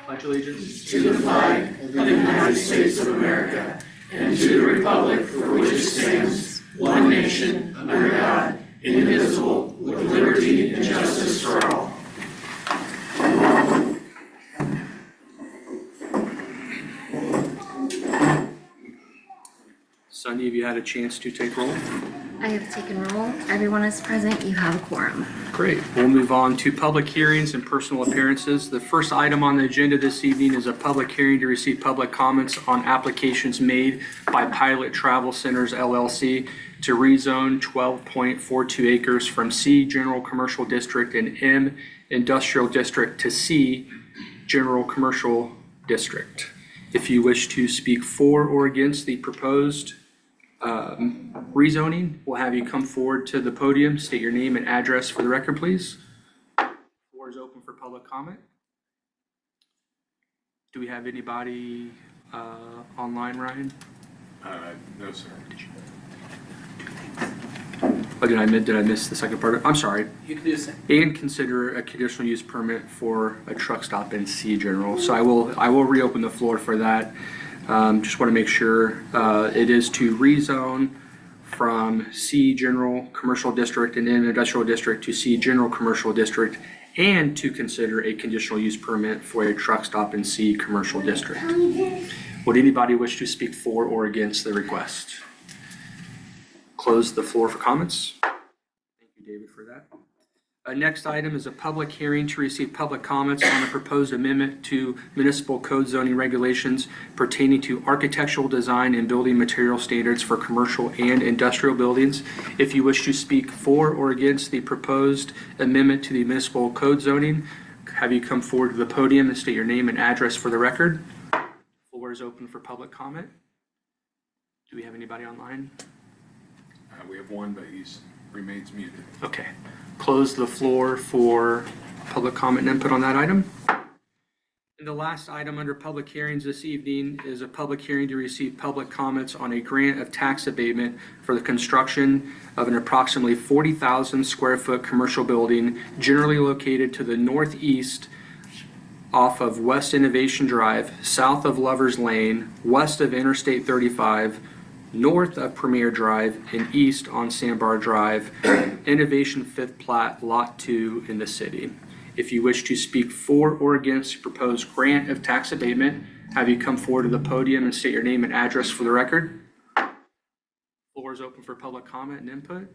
Pledge allegiance to the flag of the United States of America and to the republic for which it stands, one nation, under God, indivisible, with liberty and justice for all. Sunday, have you had a chance to take roll? I have taken roll. Everyone is present. You have a quorum. Great. We'll move on to public hearings and personal appearances. The first item on the agenda this evening is a public hearing to receive public comments on applications made by Pilot Travel Centers LLC to rezone 12.42 acres from C General Commercial District and M Industrial District to C General Commercial District. If you wish to speak for or against the proposed rezoning, we'll have you come forward to the podium, state your name and address for the record, please. Floor is open for public comment. Do we have anybody online, Ryan? No, sir. Oh, did I miss the second part? I'm sorry. You can do the same. And consider a conditional use permit for a truck stop in C General. So I will reopen the floor for that. Just want to make sure it is to rezone from C General Commercial District and then Industrial District to C General Commercial District, and to consider a conditional use permit for a truck stop in C Commercial District. Would anybody wish to speak for or against the request? Close the floor for comments. Thank you, David, for that. Next item is a public hearing to receive public comments on a proposed amendment to municipal code zoning regulations pertaining to architectural design and building material standards for commercial and industrial buildings. If you wish to speak for or against the proposed amendment to the municipal code zoning, have you come forward to the podium and state your name and address for the record. Floor is open for public comment. Do we have anybody online? We have one, but he's remains muted. Okay. Close the floor for public comment and input on that item. And the last item under public hearings this evening is a public hearing to receive public comments on a grant of tax abatement for the construction of an approximately 40,000 square foot commercial building generally located to the northeast off of West Innovation Drive, south of Lovers Lane, west of Interstate 35, north of Premier Drive, and east on Sandbar Drive, Innovation 5th Plat, Lot 2 in the city. If you wish to speak for or against the proposed grant of tax abatement, have you come forward to the podium and state your name and address for the record. Floor is open for public comment and input.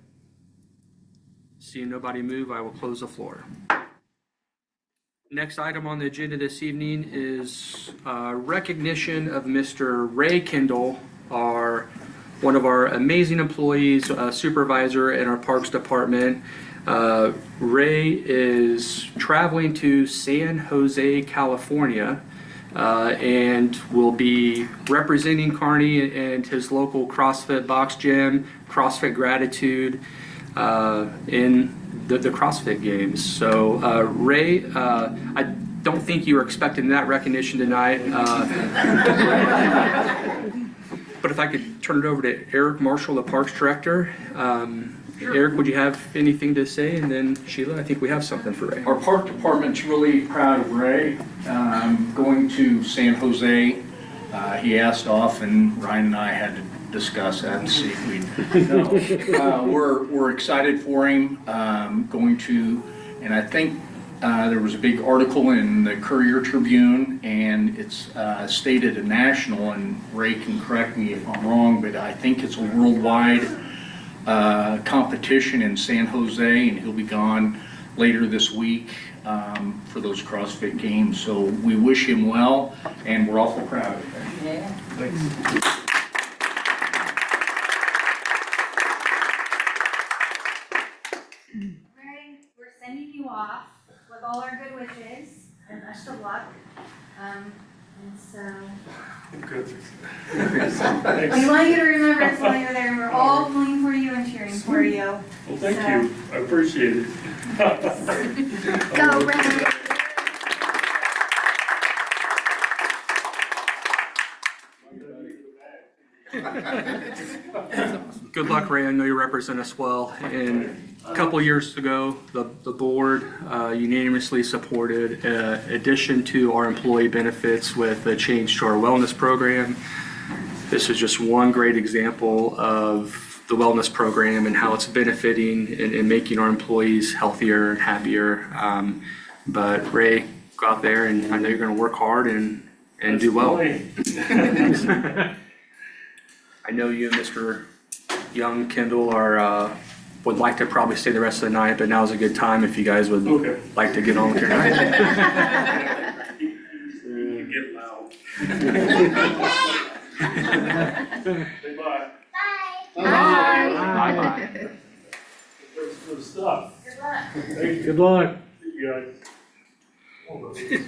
Seeing nobody move, I will close the floor. Next item on the agenda this evening is recognition of Mr. Ray Kendall, one of our amazing employees, supervisor in our Parks Department. Ray is traveling to San Jose, California, and will be representing Kearney and his local CrossFit box gym, CrossFit Gratitude, in the CrossFit Games. So Ray, I don't think you were expecting that recognition tonight. But if I could turn it over to Eric Marshall, the Parks Director. Sure. Eric, would you have anything to say? And then Sheila, I think we have something for Ray. Our Park Department's really proud of Ray going to San Jose. He asked off, and Ryan and I had to discuss that and see if we'd know. We're excited for him going to, and I think there was a big article in the Courier Tribune, and it's stated a national, and Ray can correct me if I'm wrong, but I think it's a worldwide competition in San Jose, and he'll be gone later this week for those CrossFit Games. So we wish him well, and we're awful proud of him. Yeah. Thanks. Ray, we're sending you off with all our good wishes and best of luck. And so Good. we want you to remember us while you're there. We're all pulling for you and cheering for you. Well, thank you. I appreciate it. Go, Ray. Good luck, Ray. I know you represent us well, and A couple years ago, the board unanimously supported addition to our employee benefits with a change to our wellness program. This is just one great example of the wellness program and how it's benefiting and making our employees healthier and happier. But Ray, go out there, and I know you're going to work hard and do well. I know you and Mr. Young Kendall are would like to probably stay the rest of the night, but now's a good time if you guys would like to get on with your night. Get loud. Say bye. Bye-bye. There's good stuff. Good luck. Thank you. Good luck. You guys.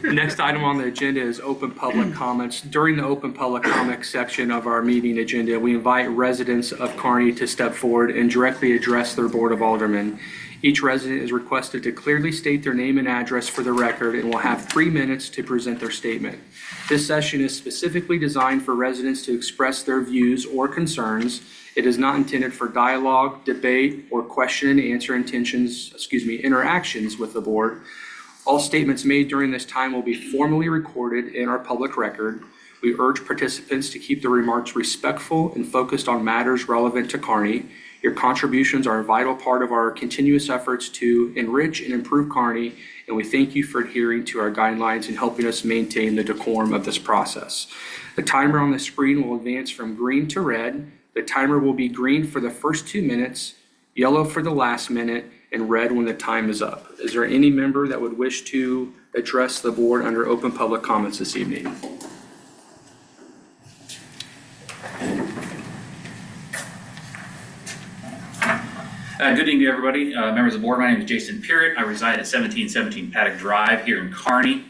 Next item on the agenda is open public comments. During the open public comment section of our meeting agenda, we invite residents of Kearney to step forward and directly address their Board of Aldermen. Each resident is requested to clearly state their name and address for the record and will have 3 minutes to present their statement. This session is specifically designed for residents to express their views or concerns. It is not intended for dialogue, debate, or question and answer interactions with the board. All statements made during this time will be formally recorded in our public record. We urge participants to keep their remarks respectful and focused on matters relevant to Kearney. Your contributions are a vital part of our continuous efforts to enrich and improve Kearney, and we thank you for adhering to our guidelines and helping us maintain the decorum of this process. The timer on the screen will advance from green to red. The timer will be green for the first 2 minutes, yellow for the last minute, and red when the time is up. Is there any member that would wish to address the board under open public comments this evening? Good evening to everybody. Members of the board, my name is Jason Peart. I reside at 1717 Paddock Drive here in Kearney.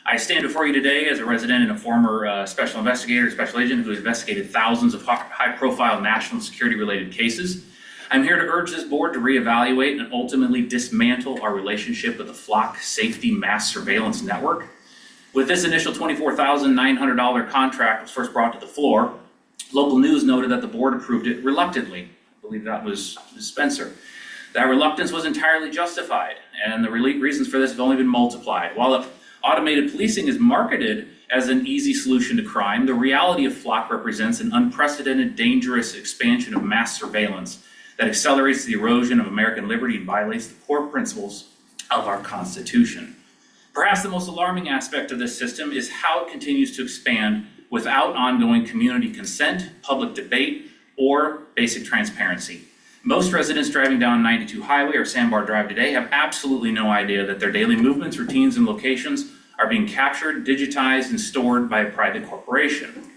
I stand before you today as a resident and a former special investigator, special agent who has investigated thousands of high-profile national security-related cases. I'm here to urge this board to reevaluate and ultimately dismantle our relationship with the Flock Safety Mass Surveillance Network. With this initial $24,900 contract was first brought to the floor, local news noted that the board approved it reluctantly. I believe that was Ms. Spencer. That reluctance was entirely justified, and the reasons for this have only been multiplied. While automated policing is marketed as an easy solution to crime, the reality of Flock represents an unprecedented, dangerous expansion of mass surveillance that accelerates the erosion of American liberty and violates the core principles of our Constitution. Perhaps the most alarming aspect of this system is how it continues to expand without ongoing community consent, public debate, or basic transparency. Most residents driving down 92 Highway or Sandbar Drive today have absolutely no idea that their daily movements, routines, and locations are being captured, digitized, and stored by a private corporation.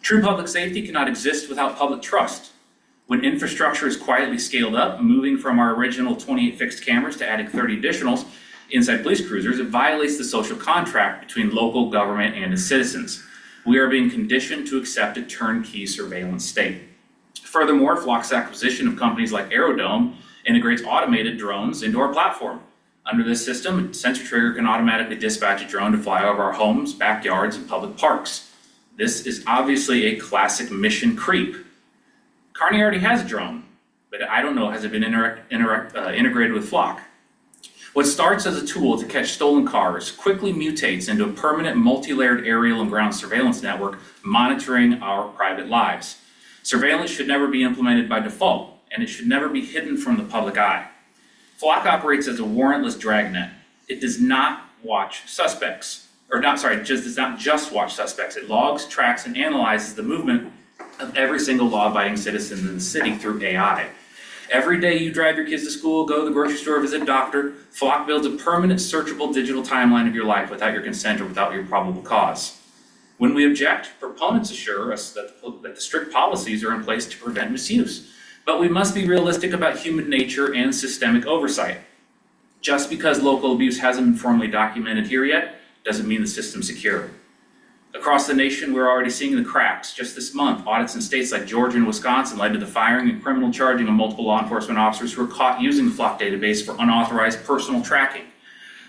True public safety cannot exist without public trust. When infrastructure is quietly scaled up, moving from our original 28 fixed cameras to adding 30 additionals inside police cruisers, it violates the social contract between local government and its citizens. We are being conditioned to accept a turnkey surveillance state. Furthermore, Flock's acquisition of companies like Aerodome integrates automated drones into our platform. Under this system, a sensor trigger can automatically dispatch a drone to fly over our homes, backyards, and public parks. This is obviously a classic mission creep. Kearney already has a drone, but I don't know, has it been integrated with Flock? What starts as a tool to catch stolen cars quickly mutates into a permanent multi-layered aerial and ground surveillance network monitoring our private lives. Surveillance should never be implemented by default, and it should never be hidden from the public eye. Flock operates as a warrantless dragnet. It does not watch suspects, does not just watch suspects. It logs, tracks, and analyzes the movement of every single law-abiding citizen in the city through AI. Every day you drive your kids to school, go to the grocery store, visit a doctor, Flock builds a permanent searchable digital timeline of your life without your consent or without your probable cause. When we object, proponents assure us that the strict policies are in place to prevent misuse. But we must be realistic about human nature and systemic oversight. Just because local abuse hasn't been formally documented here yet, doesn't mean the system's secure. Across the nation, we're already seeing the cracks. Just this month, audits in states like Georgia and Wisconsin led to the firing and criminal charging of multiple law enforcement officers who were caught using the Flock database for unauthorized personal tracking.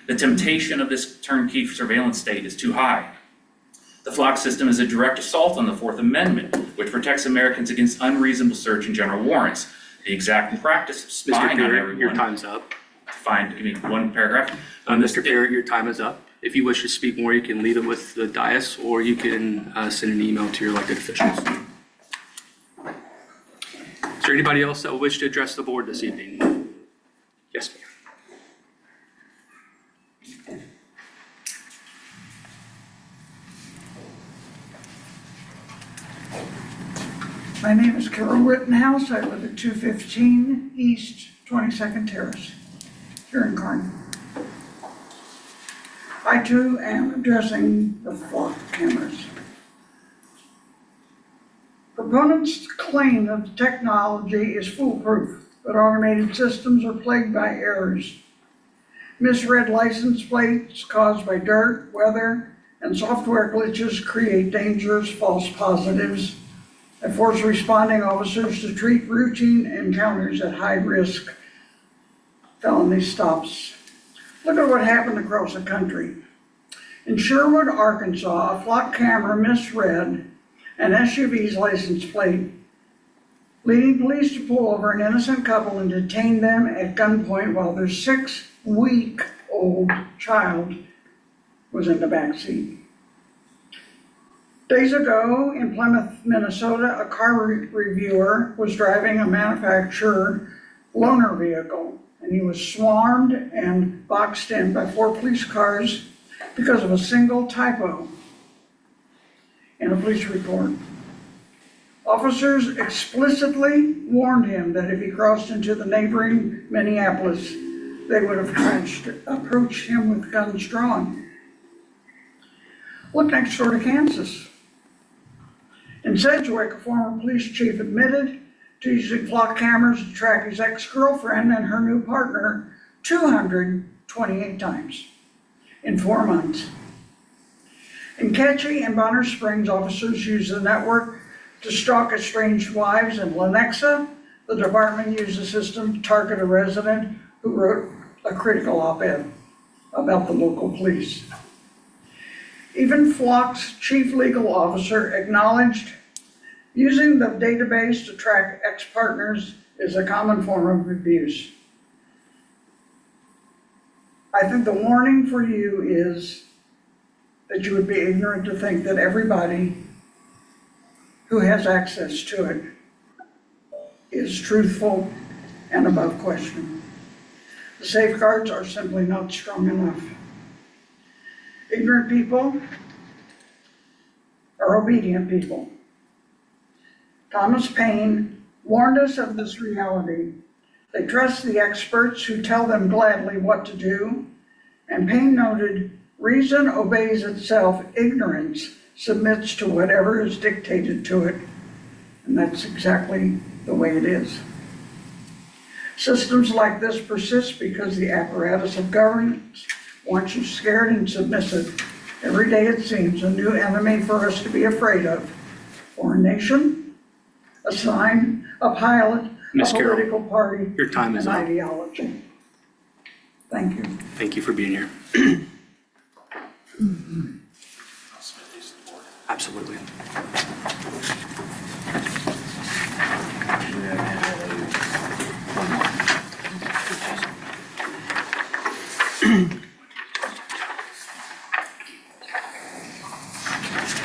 The temptation of this turnkey surveillance state is too high. The Flock system is a direct assault on the Fourth Amendment, which protects Americans against unreasonable search and general warrants. the exact practice of Mr. spying on Parrott, your everyone. time's up. Give me one paragraph. Mr. Parrott, your time is up. If you wish to speak more, you can leave it with the dais, or you can send an email to your elected officials. Is there anybody else that will wish to address the board this evening? Yes, ma'am. My name is Carol Rittenhouse. I live at 215 East 22nd Terrace here in Kearney. I too am addressing the flock cameras. Proponents claim that the technology is foolproof, but automated systems are plagued by errors. Misread license plates caused by dirt, weather, and software glitches create dangerous false positives and force responding officers to treat routine encounters at high risk felony stops. Look at what happened across the country. In Sherwood, Arkansas, a flock camera misread an SUV's license plate, leading police to pull over an innocent couple and detain them at gunpoint while their 6-week-old child was in the back seat. Days ago in Plymouth, Minnesota, a car reviewer was driving a manufacturer loaner vehicle, and he was swarmed and boxed in by 4 police cars because of a single typo in a police report. Officers explicitly warned him that if he crossed into the neighboring Minneapolis, they would have approached him with guns drawn. Look next door to Kansas. In Sedgwick, a former police chief admitted to using flock cameras to track his ex-girlfriend and her new partner 228 times in 4 months. In Ketchy and Bonner Springs, officers used the network to stalk estranged wives. In Lenexa, the department used the system to target a resident who wrote a critical op-ed about the local police. Even Flock's chief legal officer acknowledged using the database to track ex-partners is a common form of abuse. I think the warning for you is that you would be ignorant to think that everybody who has access to it is truthful and above question. The safeguards are simply not strong enough. Ignorant people are obedient people. Thomas Paine warned us of this reality. They trust the experts who tell them gladly what to do, and Paine noted, reason obeys itself, ignorance submits to whatever is dictated to it, and that's exactly the way it is. Systems like this persist because the apparatus of governance wants you scared and submissive. Every day it seems a new enemy for us to be afraid of. For a nation, a sign, a pilot, Ms. a Carroll, political party, your time is an up. ideology. Thank you. Thank you for being here. Absolutely.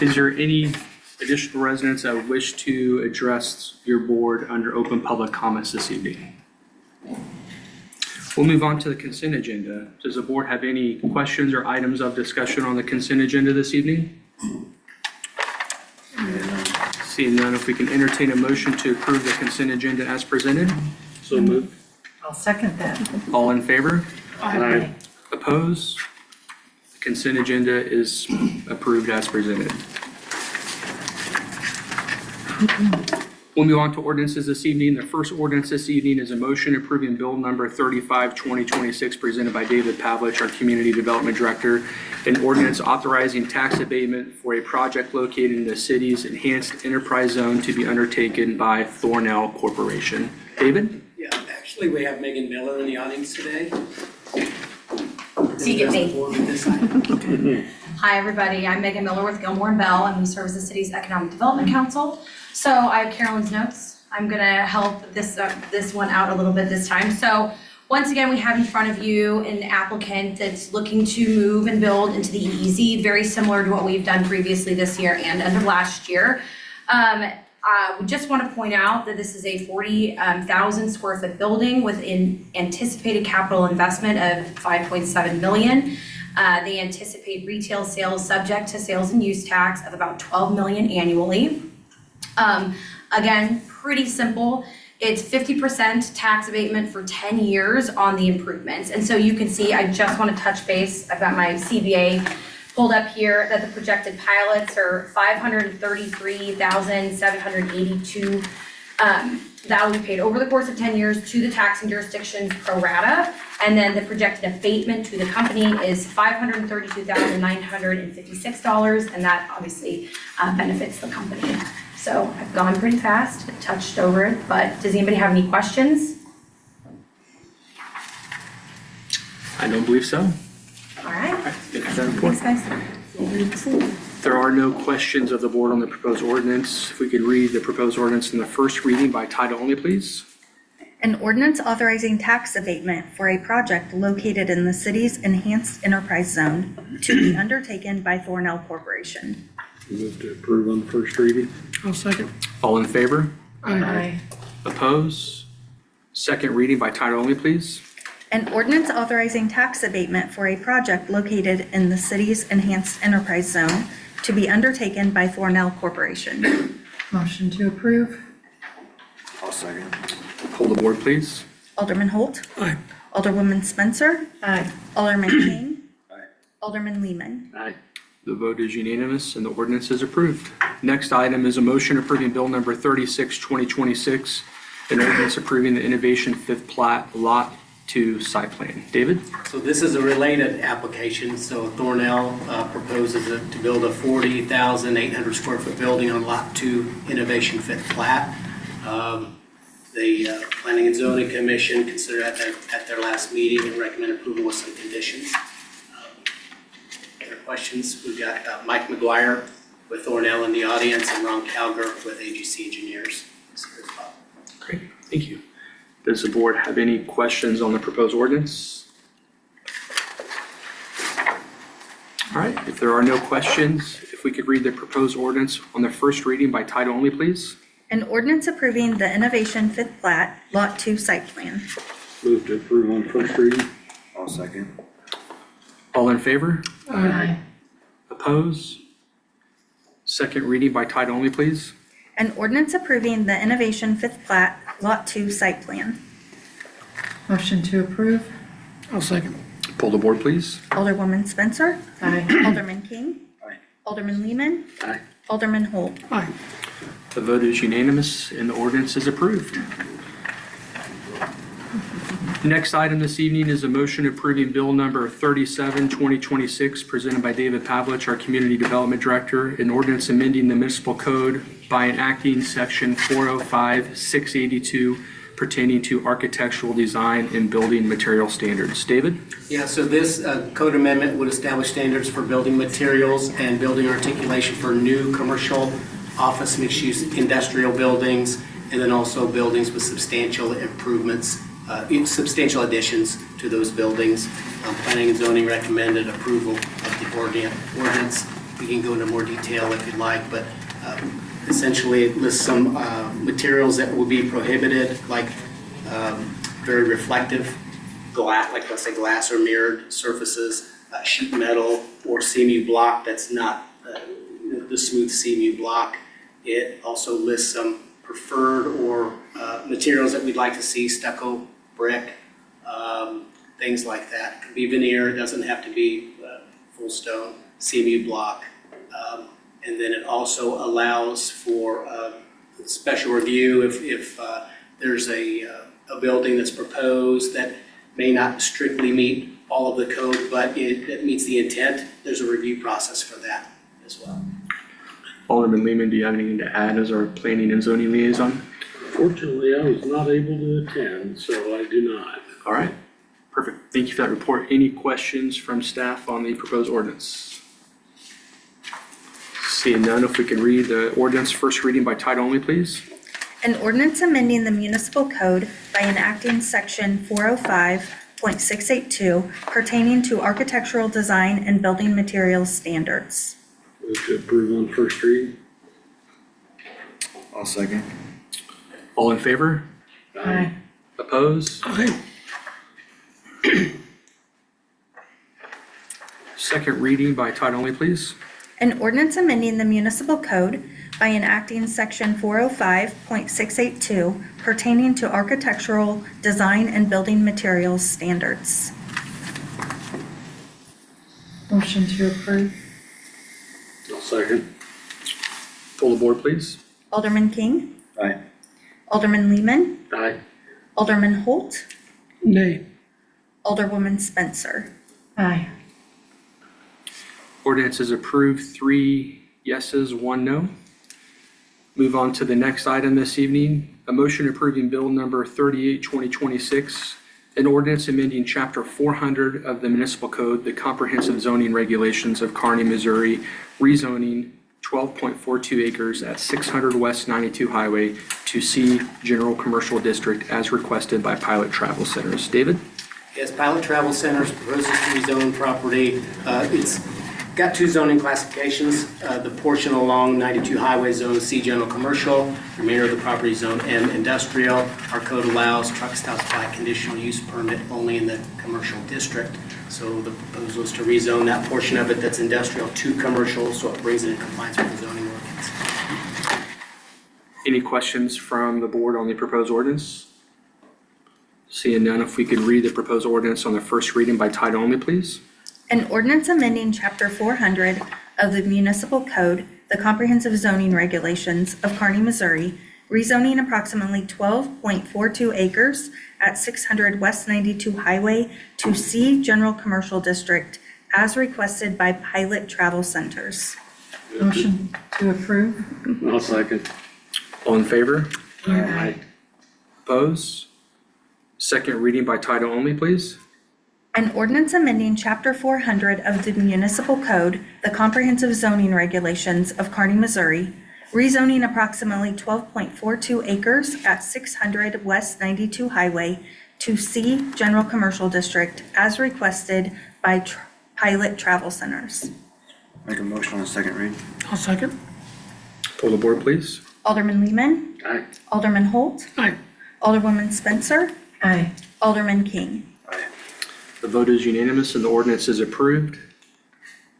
Is there any additional residents that wish to address your board under open public comments this evening? We'll move on to the consent agenda. Does the board have any questions or items of discussion on the consent agenda this evening? Seeing none, if we can entertain a motion to approve the consent agenda as presented? So moved. I'll second that. All in favor? Aye. Opposed? The consent agenda is approved as presented. We'll move on to ordinances this evening. The first ordinance this evening is a motion approving bill number 35, 2026, presented by David Pavlich, our Community Development Director. An ordinance authorizing tax abatement for a project located in the city's enhanced enterprise zone to be undertaken by Thornell Corporation. David? Yeah, actually, we have Megan Miller in the audience today. So you get me. Forward this item. Hi, everybody. I'm Megan Miller with Gilmore & Bell, and we serve as the city's Economic Development Council. So I have Carolyn's notes I'm gonna help this one out a little bit this time. So once again, we have in front of you an applicant that's looking to move and build into the EEZ, very similar to what we've done previously this year and end of last year. We just want to point out that this is a 40,000 square foot building with an anticipated capital investment of 5.7 million. They anticipate retail sales subject to sales and use tax of about 12 million annually. Again, pretty simple. It's 50% tax abatement for 10 years on the improvements. And so you can see, I just want to touch base. I've got my CBA pulled up here that the projected pilots are 533,782 that will be paid over the course of 10 years to the taxing jurisdictions pro rata. And then the projected abatement to the company is $532,956, and that obviously benefits the company. So I've gone pretty fast, touched over it, but does anybody have any questions? I don't believe so. All right, Thank you for that report. thanks guys. There are no questions of the board on the proposed ordinance. If we could read the proposed ordinance in the first reading by title only, please. An ordinance authorizing tax abatement for a project located in the city's enhanced enterprise zone to be undertaken by Thornell Corporation. Move to approve on the first reading. I'll second. All in favor? Aye. Oppose? Second reading by title only, please. An ordinance authorizing tax abatement for a project located in the city's enhanced enterprise zone to be undertaken by Thornell Corporation. Motion to approve. I'll second. Poll the board, please. Alderman Holt. Aye. Alderwoman Spencer. Aye. Alderman King. Aye. Alderman Lehman. Aye. The vote is unanimous and the ordinance is approved. Next item is a motion approving bill number 36, 2026, an ordinance approving the Innovation Fifth Plat Lot 2 site plan. David? So this is a related application. So Thornell proposes to build a 40,800 square foot building on Lot 2 Innovation Fifth Plat. The Planning and Zoning Commission considered at their last meeting and recommend approval with some conditions. There are questions? We've got Mike McGuire with Thornell in the audience and Ron Calgar with AGC Engineers. Great, thank you. Does the board have any questions on the proposed ordinance? All right, if there are no questions, if we could read the proposed ordinance on the first reading by title only, please. An ordinance approving the Innovation Fifth Plat Lot 2 site plan. Move to approve on first reading. I'll second. All in favor? Aye. Oppose? Second reading by title only, please. An ordinance approving the Innovation Fifth Plat Lot 2 site plan. Motion to approve. I'll second. Poll the board, please. Alderwoman Spencer. Aye. Alderman King. Aye. Alderman Lehman. Aye. Alderman Holt. Aye. The vote is unanimous and the ordinance is approved. Next item this evening is a motion approving bill number 37, 2026, presented by David Pavlich, our Community Development Director, an ordinance amending the municipal code by enacting section 405-682 pertaining to architectural design and building material standards. David? Yeah, so this code amendment would establish standards for building materials and building articulation for new commercial, office, mixed-use, industrial buildings, and then also buildings with substantial improvements, substantial additions to those buildings. Planning and zoning recommended approval of the ordinance. We can go into more detail if you'd like, but essentially it lists some materials that will be prohibited, like very reflective glass, like let's say glass or mirrored surfaces, sheet metal or CMU block that's not the smooth CMU block. It also lists some preferred or materials that we'd like to see, stucco, brick, things like that. It could be veneer, it doesn't have to be full stone, CMU block. And then it also allows for special review if there's a building that's proposed that may not strictly meet all of the code, but it meets the intent. There's a review process for that as well. Alderman Lehman, do you have anything to add as our planning and zoning liaison? Fortunately, I was not able to attend, so I do not. All right, perfect. Thank you for that report. Any questions from staff on the proposed ordinance? Seeing none, if we could read the ordinance first reading by title only, please. An ordinance amending the municipal code by enacting section 405.682 pertaining to architectural design and building materials standards. Move to approve on first read. I'll second. All in favor? Aye. Opposed? Aye. Second reading by title only, please. An ordinance amending the municipal code by enacting section 405.682 pertaining to architectural design and building materials standards. Motion to approve. I'll second. Pull the board, please. Alderman King, Aye. Alderman Lehman, Aye. Alderman Holt, Nay. Alderwoman Spencer. Aye. Ordinance is approved, 3 yeses, 1 no. Move on to the next item this evening, a motion approving bill number 38, 2026, an ordinance amending chapter 400 of the municipal code, the comprehensive zoning regulations of Kearney, Missouri, rezoning 12.42 acres at 600 West 92 Highway to C General Commercial District as requested by Pilot Travel Centers. David? Yes, Pilot Travel Centers proposes to rezone property. It's got 2 zoning classifications. The portion along 92 Highway Zone C General Commercial, the remainder of the property Zone M Industrial. Our code allows truck stops by conditional use permit only in the commercial district. So the proposal is to rezone that portion of it that's industrial to commercial, so it brings it in compliance with the zoning ordinance. Any questions from the board on the proposed ordinance? Seeing none, if we could read the proposed ordinance on the first reading by title only, please. An ordinance amending chapter 400 of the municipal code, the comprehensive zoning regulations of Kearney, Missouri, rezoning approximately 12.42 acres at 600 West 92 Highway to C General Commercial District as requested by Pilot Travel Centers. Motion to approve. I'll second. All in favor? Aye. Opposed? Second reading by title only, please. An ordinance amending chapter 400 of the municipal code, the comprehensive zoning regulations of Kearney, Missouri, rezoning approximately 12.42 acres at 600 West 92 Highway to C General Commercial District as requested by Pilot Travel Centers. Make a motion on second read. I'll second. Pull the board, please. Alderman Lehman, Aye. Alderman Holt, Aye. Alderwoman Spencer, Aye. Alderman King. Aye. The vote is unanimous and the ordinance is approved.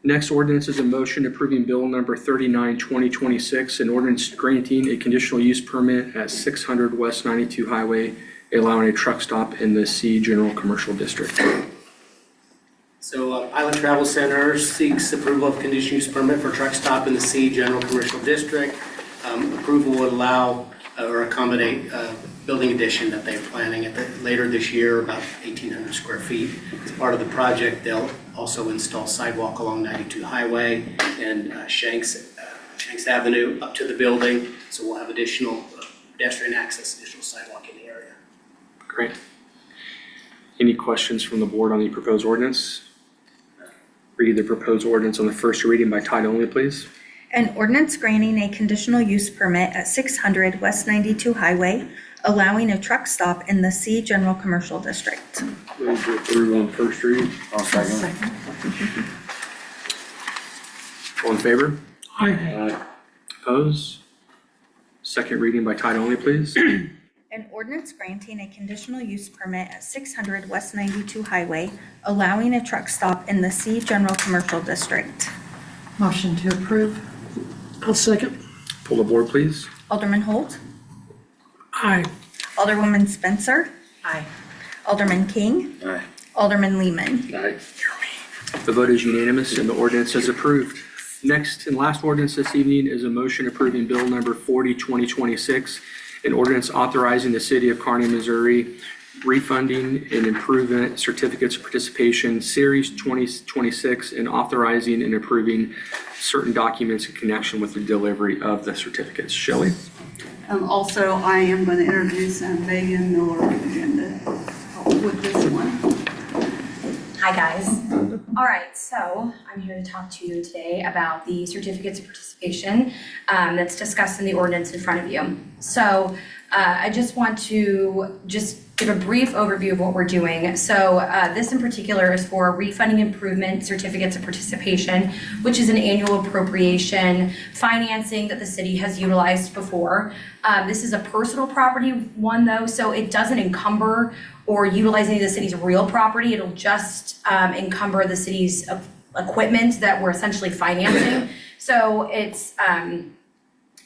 Next ordinance is a motion approving bill number 39, 2026, an ordinance granting a conditional use permit at 600 West 92 Highway, allowing a truck stop in the C General Commercial District. So Pilot Travel Centers seeks approval of conditional use permit for truck stop in the C General Commercial District. Approval would allow or accommodate building addition that they're planning later this year, about 1,800 square feet. As part of the project, they'll also install sidewalk along 92 Highway and Shanks Avenue up to the building. So we'll have additional pedestrian access, additional sidewalk in the area. Great. Any questions from the board on the proposed ordinance? Read the proposed ordinance on the first reading by title only, please. An ordinance granting a conditional use permit at 600 West 92 Highway, allowing a truck stop in the C General Commercial District. Move to approve on first read. I'll second. All in favor? Aye. Opposed? Second reading by title only, please. An ordinance granting a conditional use permit at 600 West 92 Highway, allowing a truck stop in the C General Commercial District. Motion to approve. I'll second. Pull the board, please. Alderman Holt, Aye. Alderwoman Spencer, Aye. Alderman King, Aye. Alderman Lehman. Aye. The vote is unanimous and the ordinance is approved. Next and last ordinance this evening is a motion approving bill number 40, 2026, an ordinance authorizing the city of Kearney, Missouri, refunding and improvement certificates of participation, Series 2026, and authorizing and approving certain documents in connection with the delivery of the certificates. Shelley? Also, I am going to introduce Megan Miller and help with this one. Hi, guys. All right, so I'm here to talk to you today about the certificates of participation that's discussed in the ordinance in front of you. So I just want to give a brief overview of what we're doing. So this in particular is for refunding improvement certificates of participation, which is an annual appropriation financing that the city has utilized before. This is a personal property one though, so it doesn't encumber or utilize any of the city's real property. It'll just encumber the city's equipment that we're essentially financing. So it's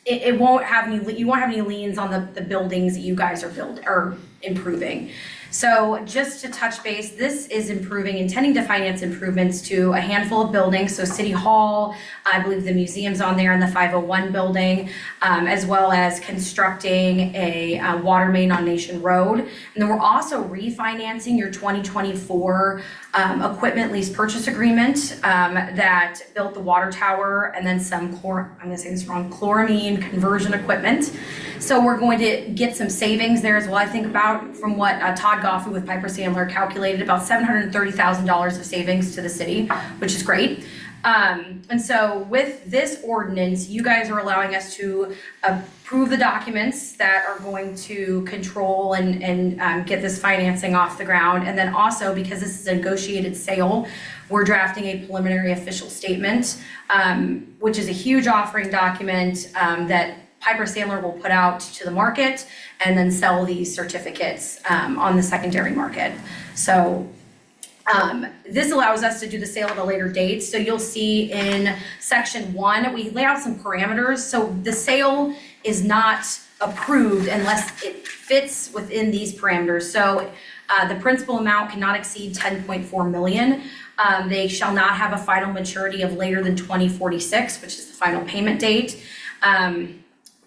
it won't have any, you won't have any liens on the buildings that you guys are improving. So just to touch base, this is intending to finance improvements to a handful of buildings. So City Hall, I believe the museum's on there, and the 501 building, as well as constructing a water main on Nation Road. And then we're also refinancing your 2024 equipment lease purchase agreement that built the water tower and then some I'm gonna say this wrong, chloramine conversion equipment. So we're going to get some savings there as well. I think about, from what Todd Goffey with Piper Sandler calculated, about $730,000 of savings to the city, which is great. And so with this ordinance, you guys are allowing us to approve the documents that are going to control and get this financing off the ground. And then also, because this is a negotiated sale, we're drafting a preliminary official statement, which is a huge offering document that Piper Sandler will put out to the market and then sell these certificates on the secondary market. So this allows us to do the sale at a later date. So you'll see in section 1, we lay out some parameters. So the sale is not approved unless it fits within these parameters. So the principal amount cannot exceed 10.4 million. They shall not have a final maturity of later than 2046, which is the final payment date.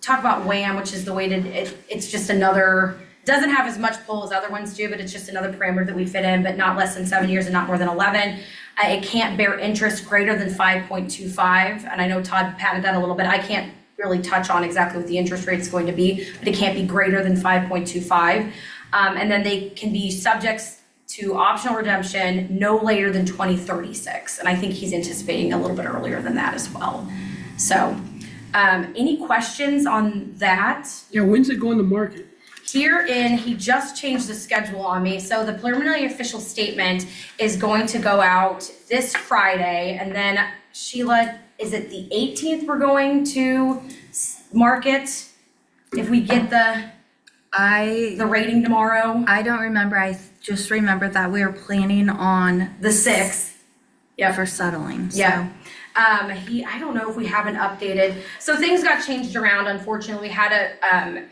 Talk about WHAM, which is the weighted, it's just another, doesn't have as much pull as other ones do, but it's just another parameter that we fit in, but not less than 7 years and not more than 11. It can't bear interest greater than 5.25, and I know Todd patted that a little bit. I can't really touch on exactly what the interest rate is going to be, but it can't be greater than 5.25. And then they can be subjects to optional redemption no later than 2036, and I think he's anticipating a little bit earlier than that as well. So any questions on that? Yeah, when's it going to market? He just changed the schedule on me. So the preliminary official statement is going to go out this Friday. And then Sheila, is it the 18th we're going to market? If we get the rating tomorrow? I don't remember. I just remember that we were planning on The 6th. for settling. So. Yeah. I don't know if we haven't updated. So things got changed around. Unfortunately, we had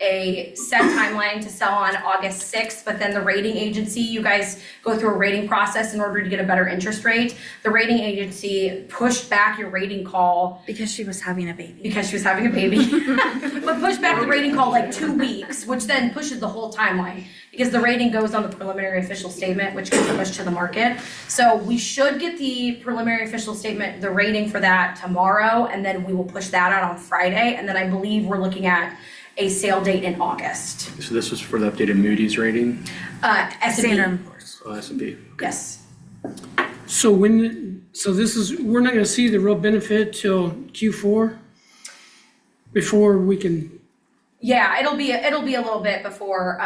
a set timeline to sell on August 6th, but then the rating agency, you guys go through a rating process in order to get a better interest rate. The rating agency pushed back your rating call. Because she was having a baby. But pushed back the rating call like 2 weeks, which then pushes the whole timeline. Because the rating goes on the preliminary official statement, which gets pushed to the market. So we should get the preliminary official statement, the rating for that tomorrow, and then we will push that out on Friday. And then I believe we're looking at a sale date in August. So this was for the updated Moody's rating? S&P. Standard & Poor's. Oh, S&P. Yes. So we're not gonna see the real benefit till Q4? Before we can, Yeah, it'll be a little bit before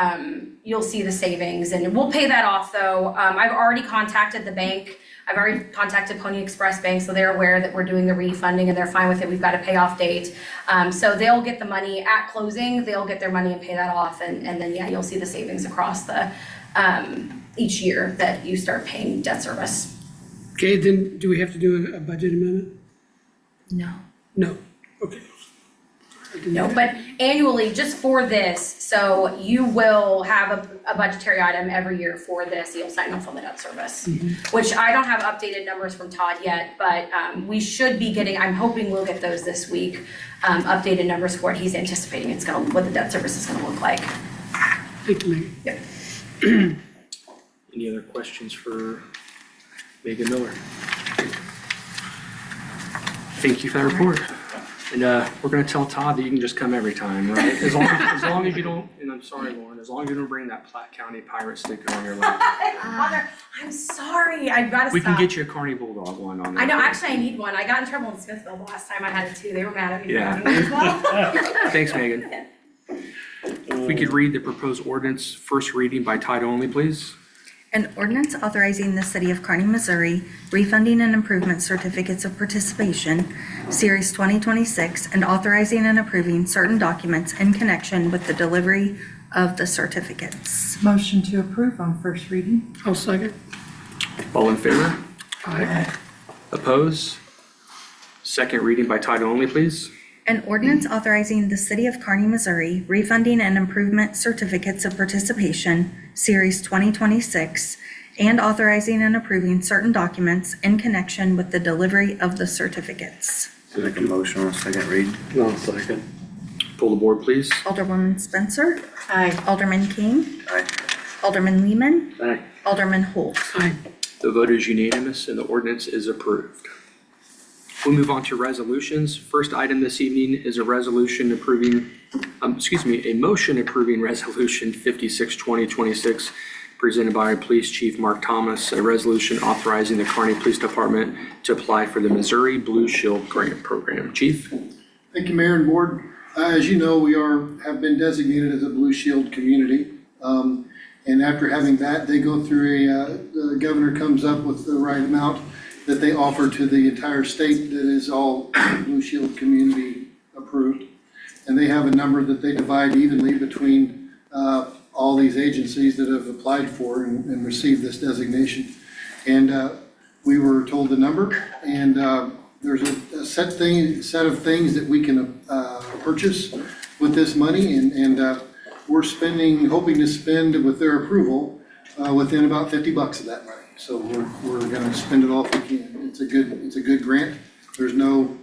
you'll see the savings, and we'll pay that off though. I've already contacted the bank. I've already contacted Pony Express Bank, so they're aware that we're doing the refunding and they're fine with it. We've got a payoff date. So they'll get the money at closing, they'll get their money and pay that off, and then yeah, you'll see the savings across the each year that you start paying debt service. okay, then do we have to do a budget amendment? No. No, okay. No, but annually, just for this, so you will have a budgetary item every year for this, you'll sign off on the debt service. Which I don't have updated numbers from Todd yet, but we should be getting, I'm hoping we'll get those this week, updated numbers for what he's anticipating what the debt service is gonna look like. Thank you, Megan. Yep. Any other questions for Megan Miller? Thank you for that report. And we're gonna tell Todd that you can just come every time, right? As long as you don't, and I'm sorry, Lauren, as long as you don't bring that Platte County pirate sticker on your leg. I'm sorry, I've gotta stop. We can get you a Carney Bulldog one on there. I know, actually, I need one. I got in trouble in Smithville the last time I had it too. They were mad at me. Yeah. For having one as well. Thanks, Megan. If we could read the proposed ordinance first reading by title only, please. An ordinance authorizing the City of Kearney, Missouri, refunding and improvement certificates of participation, Series 2026, and authorizing and approving certain documents in connection with the delivery of the certificates. Motion to approve on first reading. I'll second. All in favor? Aye. Oppose? Second reading by title only, please. An ordinance authorizing the City of Kearney, Missouri, refunding and improvement certificates of participation, Series 2026, and authorizing and approving certain documents in connection with the delivery of the certificates. Make a motion on second read. I'll second. Pull the board, please. Alderwoman Spencer. Aye. Alderman King. Aye. Alderman Lehman. Aye. Alderman Holt. Aye. The vote is unanimous and the ordinance is approved. We'll move on to resolutions. First item this evening is a resolution approving, a motion approving Resolution 56, 2026, presented by our Police Chief Mark Thomas, a resolution authorizing the Kearney Police Department to apply for the Missouri Blue Shield Grant Program. Chief? Thank you, Mayor and Board. As you know, we have been designated as a Blue Shield community. And after having that, they go through the governor comes up with the right amount that they offer to the entire state that is all Blue Shield community approved. And they have a number that they divide evenly between all these agencies that have applied for and received this designation. And we were told the number, and there's a set of things that we can purchase with this money, and we're hoping to spend with their approval within about $50 of that money. So we're going to spend it all if we can. It's a good grant. There's no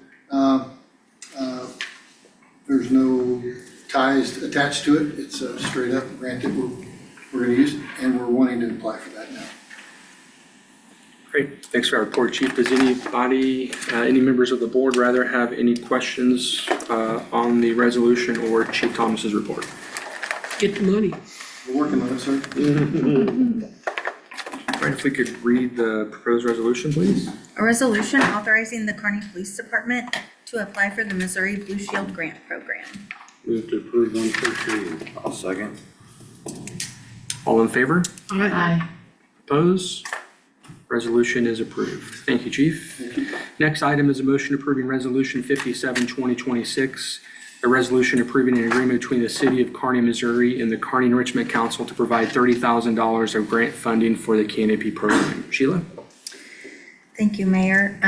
ties attached to it. It's a straight up grant that we're going to use, and we're wanting to apply for that now. Great, thanks for our report, Chief. Does anybody, any members of the board rather have any questions on the resolution or Chief Thomas's report? Get the money. We're working on it, sir. All right, if we could read the proposed resolution, please. A resolution authorizing the Kearney Police Department to apply for the Missouri Blue Shield Grant Program. Move to approve on first reading. I'll second. All in favor? Aye. Oppose? Resolution is approved. Thank you, Chief. Next item is a motion approving Resolution 57, 2026, a resolution approving an agreement between the City of Kearney, Missouri and the Kearney Enrichment Council to provide $30,000 of grant funding for the Canopy program. Sheila? Thank you, Mayor.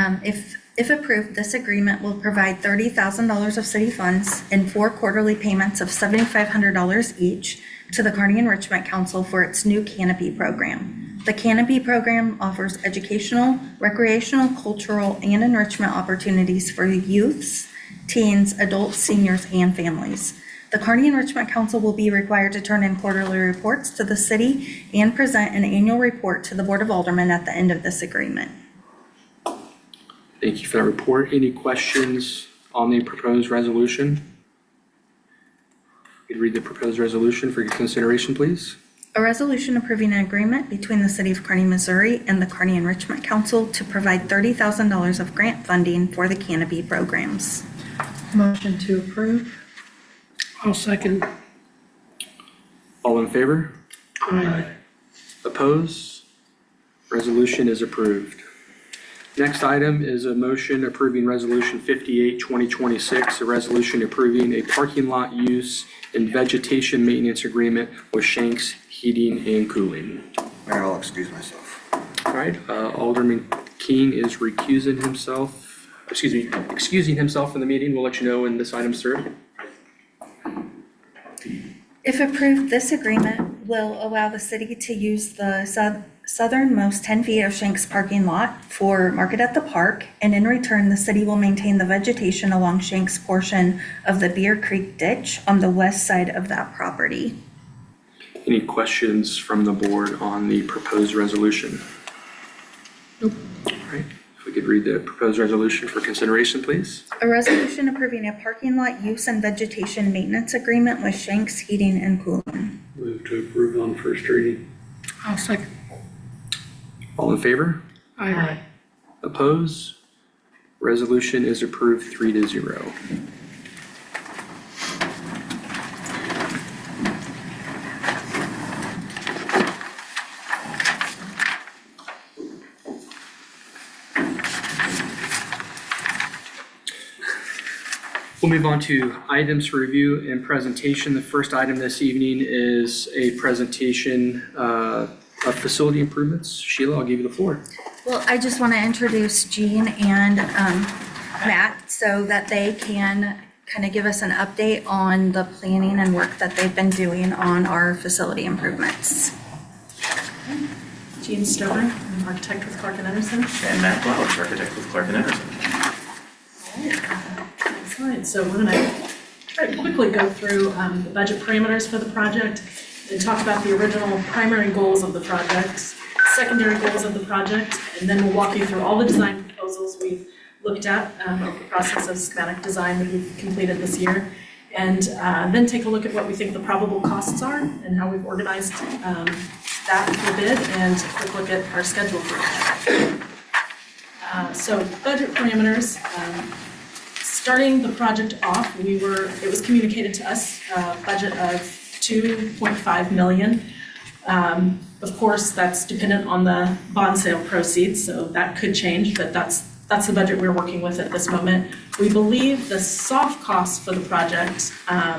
If approved, this agreement will provide $30,000 of city funds in 4 quarterly payments of $7,500 each to the Kearney Enrichment Council for its new Canopy program. The Canopy program offers educational, recreational, cultural, and enrichment opportunities for youths, teens, adults, seniors, and families. The Kearney Enrichment Council will be required to turn in quarterly reports to the city and present an annual report to the Board of Aldermen at the end of this agreement. Thank you for that report. Any questions on the proposed resolution? You'd read the proposed resolution for your consideration, please. A resolution approving an agreement between the City of Kearney, Missouri and the Kearney Enrichment Council to provide $30,000 of grant funding for the Canopy programs. Motion to approve. I'll second. All in favor? Aye. Oppose? Resolution is approved. Next item is a motion approving Resolution 58, 2026, a resolution approving a parking lot use and vegetation maintenance agreement with Shanks Heating and Cooling. Mayor, I'll excuse myself. All right, Alderman King is excusing himself from the meeting. We'll let you know when this item's through. If approved, this agreement will allow the city to use the southernmost 10 feet of Shanks parking lot for Market at the Park, and in return, the city will maintain the vegetation along Shanks portion of the Beer Creek ditch on the west side of that property. Any questions from the board on the proposed resolution? Nope. All right, If we could read the proposed resolution for consideration, please. A resolution approving a parking lot use and vegetation maintenance agreement with Shanks Heating and Cooling. Move to approve on first reading. I'll second. All in favor? Aye. Oppose? Resolution is approved 3-0. We'll move on to items for review and presentation. The first item this evening is a presentation of facility improvements. Sheila, I'll give you the floor. Well, I just want to introduce Jean and Matt so that they can kind of give us an update on the planning and work that they've been doing on our facility improvements. Jean Stover, I'm architect with Clark & Anderson. And Matt Blauch, architect with Clark & Anderson. Excellent, so we're gonna try to quickly go through the budget parameters for the project and talk about the original primary goals of the project, secondary goals of the project, and then we'll walk you through all the design proposals we've looked at over the process of schematic design that we've completed this year. And then take a look at what we think the probable costs are and how we've organized that for bid, and a quick look at our schedule for it. So budget parameters. Starting the project off, it was communicated to us a budget of $2.5 million. Of course, that's dependent on the bond sale proceeds, so that could change, but that's the budget we're working with at this moment. We believe the soft costs for the project are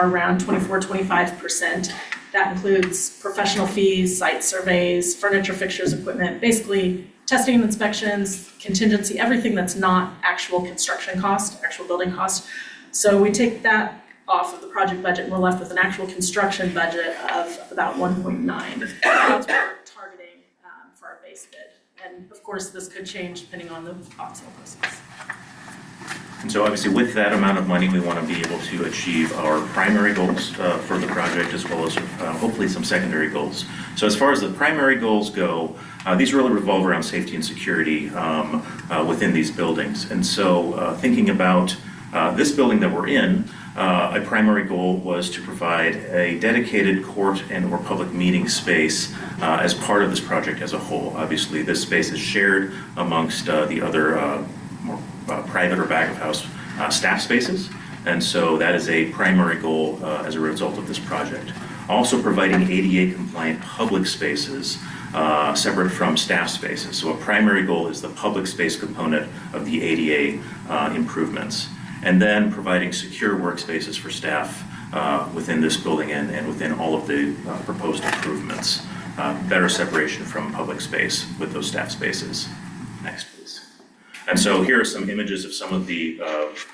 around 24-25%. That includes professional fees, site surveys, furniture, fixtures, equipment, basically testing and inspections, contingency, everything that's not actual construction cost, actual building cost. So we take that off of the project budget and we're left with an actual construction budget of about 1.9. That's what we're targeting for our base bid. And of course, this could change depending on the bond sale process. And so obviously with that amount of money, we want to be able to achieve our primary goals for the project, as well as hopefully some secondary goals. So as far as the primary goals go, these really revolve around safety and security within these buildings. And so thinking about this building that we're in, a primary goal was to provide a dedicated court and or public meeting space as part of this project as a whole. Obviously, this space is shared amongst the other more private or back of house staff spaces. And so that is a primary goal as a result of this project. Also providing ADA compliant public spaces separate from staff spaces. So a primary goal is the public space component of the ADA improvements. And then providing secure workspaces for staff within this building and within all of the proposed improvements. Better separation from public space with those staff spaces. Next, please. And so here are some images of some of the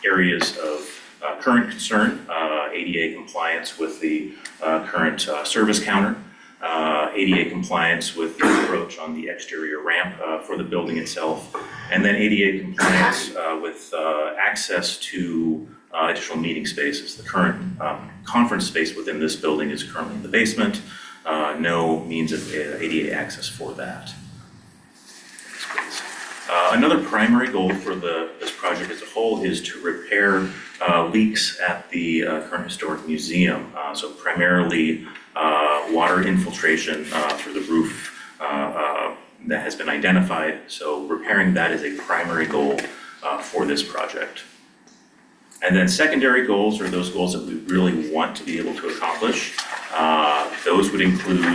areas of current concern, ADA compliance with the current service counter, ADA compliance with the approach on the exterior ramp for the building itself, and then ADA compliance with access to additional meeting spaces. The current conference space within this building is currently in the basement. No means of ADA access for that. Another primary goal for this project as a whole is to repair leaks at the current historic museum. So primarily water infiltration through the roof that has been identified. So repairing that is a primary goal for this project. And then secondary goals are those goals that we really want to be able to accomplish. Those would include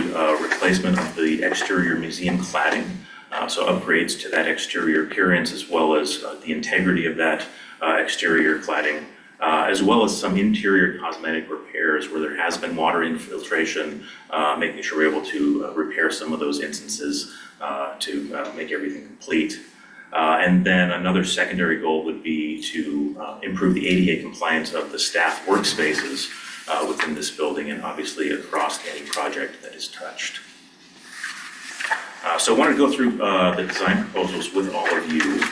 replacement of the exterior museum cladding. So upgrades to that exterior appearance, as well as the integrity of that exterior cladding, as well as some interior cosmetic repairs where there has been water infiltration, making sure we're able to repair some of those instances to make everything complete. And then another secondary goal would be to improve the ADA compliance of the staff workspaces within this building and obviously across any project that is touched. So I wanted to go through the design proposals with all of you.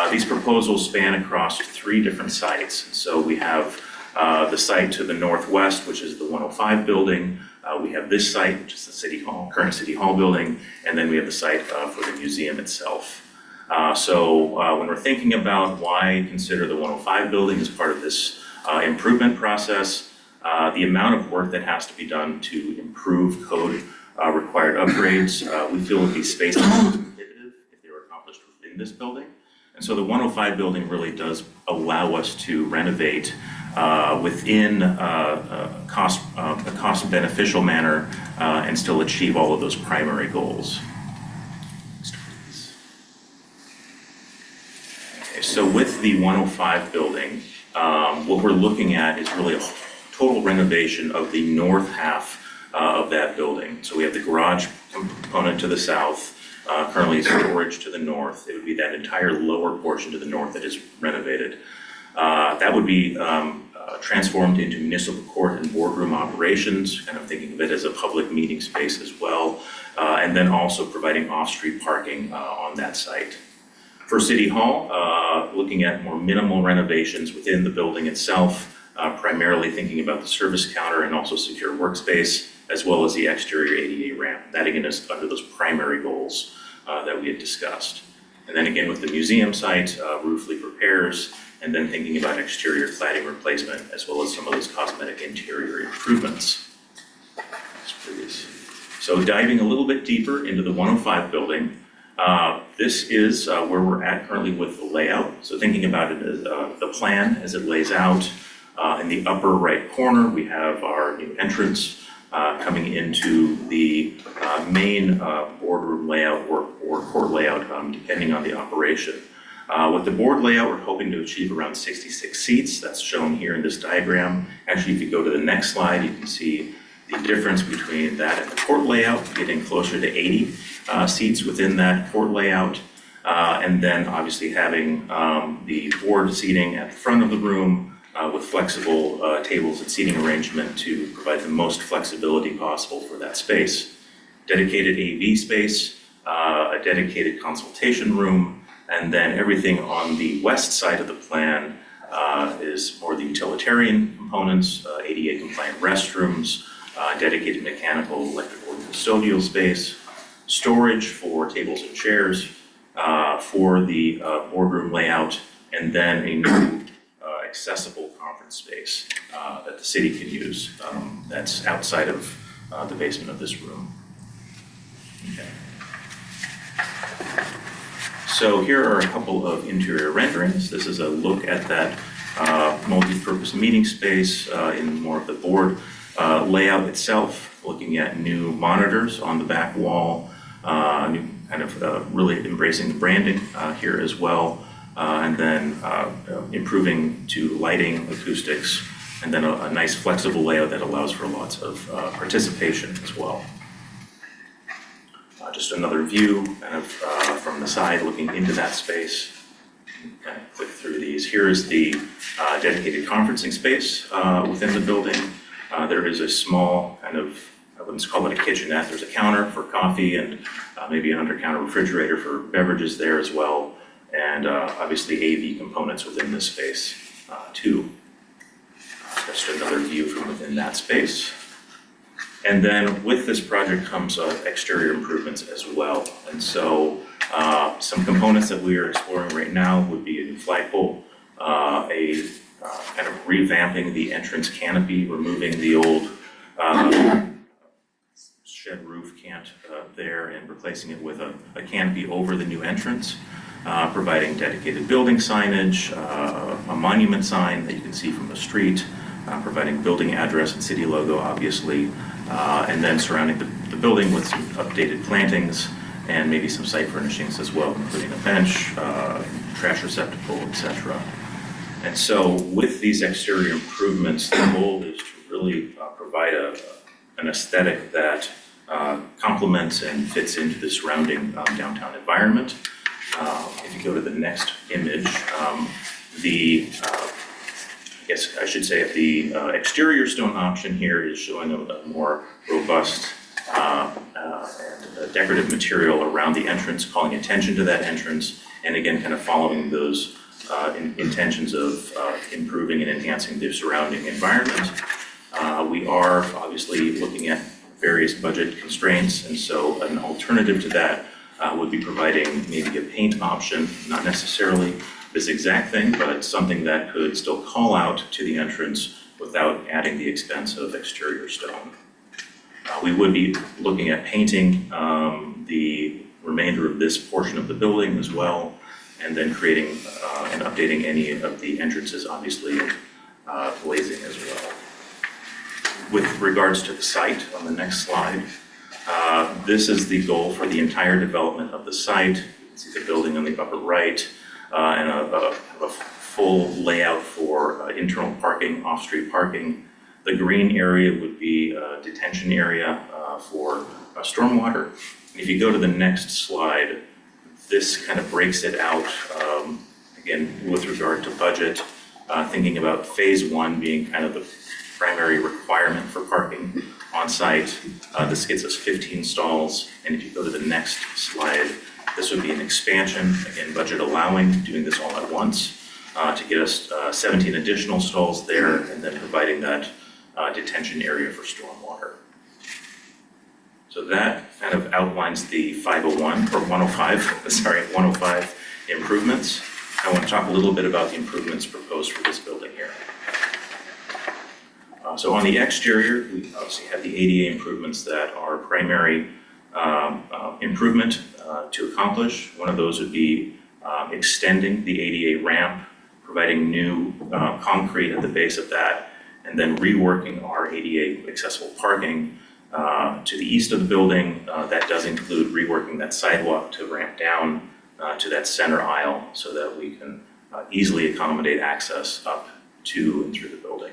These proposals span across 3 different sites. So we have the site to the northwest, which is the 105 building. We have this site, which is the City Hall, current City Hall building, and then we have the site for the museum itself. So when we're thinking about why consider the 105 building as part of this improvement process, the amount of work that has to be done to improve code required upgrades, we feel would be space prohibitive if they were accomplished within this building. And so the 105 building really does allow us to renovate within a cost beneficial manner and still achieve all of those primary goals. Okay, so with the 105 building, what we're looking at is really a total renovation of the north half of that building. So we have the garage component to the south, currently storage to the north. It would be that entire lower portion to the north that is renovated. That would be transformed into municipal court and boardroom operations, kind of thinking of it as a public meeting space as well, and then also providing off-street parking on that site. For City Hall, looking at more minimal renovations within the building itself, primarily thinking about the service counter and also secure workspace, as well as the exterior ADA ramp. That again is under those primary goals that we had discussed. And then again with the museum site, roof leak repairs, and then thinking about exterior cladding replacement, as well as some of those cosmetic interior improvements. So diving a little bit deeper into the 105 building, this is where we're at currently with the layout. So thinking about it as the plan as it lays out, in the upper right corner, we have our new entrance coming into the main boardroom layout or court layout, depending on the operation. With the board layout, we're hoping to achieve around 66 seats. That's shown here in this diagram. Actually, if you go to the next slide, you can see the difference between that and the court layout, getting closer to 80 seats within that court layout. And then obviously having the board seating at the front of the room with flexible tables and seating arrangement to provide the most flexibility possible for that space. Dedicated AV space, a dedicated consultation room, and then everything on the west side of the plan is more the utilitarian components, ADA compliant restrooms, dedicated mechanical, electrical, and custodial space, storage for tables and chairs for the boardroom layout, and then a new accessible conference space that the city can use that's outside of the basement of this room. Okay. So here are a couple of interior renderings. This is a look at that multi-purpose meeting space in more of the board layout itself, looking at new monitors on the back wall, new kind of really embracing the branding here as well, and then improving to lighting, acoustics, and then a nice flexible layout that allows for lots of participation as well. Just another view kind of from the side looking into that space. Kind of click through these. Here is the dedicated conferencing space within the building. There is a small kind of, I wouldn't call it a kitchenette. There's a counter for coffee and maybe an under-counter refrigerator for beverages there as well. And obviously AV components within this space too. Just another view from within that space. And then with this project comes exterior improvements as well. And so some components that we are exploring right now would be a new flagpole, kind of revamping the entrance canopy, removing the old shed roof cant there and replacing it with a canopy over the new entrance, providing dedicated building signage, a monument sign that you can see from the street, providing building address and city logo, obviously, and then surrounding the building with some updated plantings and maybe some site furnishings as well, including a bench, trash receptacle, etc. And so with these exterior improvements, the goal is to really provide an aesthetic that complements and fits into the surrounding downtown environment. If you go to the next image, I guess I should say the exterior stone option here is showing a more robust and decorative material around the entrance, calling attention to that entrance, and again, kind of following those intentions of improving and enhancing the surrounding environment. We are obviously looking at various budget constraints, and so an alternative to that would be providing maybe a paint option, not necessarily this exact thing, but something that could still call out to the entrance without adding the expense of exterior stone. We would be looking at painting the remainder of this portion of the building as well, and then creating and updating any of the entrances, obviously, glazing as well. With regards to the site on the next slide, this is the goal for the entire development of the site. You can see the building on the upper right, and a full layout for internal parking, off-street parking. The green area would be a detention area for stormwater. And if you go to the next slide, this kind of breaks it out, again, with regard to budget, thinking about phase one being kind of the primary requirement for parking on site. This gets us 15 stalls. And if you go to the next slide, this would be an expansion, again, budget allowing, doing this all at once, to get us 17 additional stalls there, and then providing that detention area for stormwater. So that kind of outlines the 105 improvements. I want to talk a little bit about the improvements proposed for this building here. So on the exterior, we obviously have the ADA improvements that are primary improvement to accomplish. One of those would be extending the ADA ramp, providing new concrete at the base of that, and then reworking our ADA accessible parking to the east of the building. That does include reworking that sidewalk to ramp down to that center aisle so that we can easily accommodate access up to and through the building.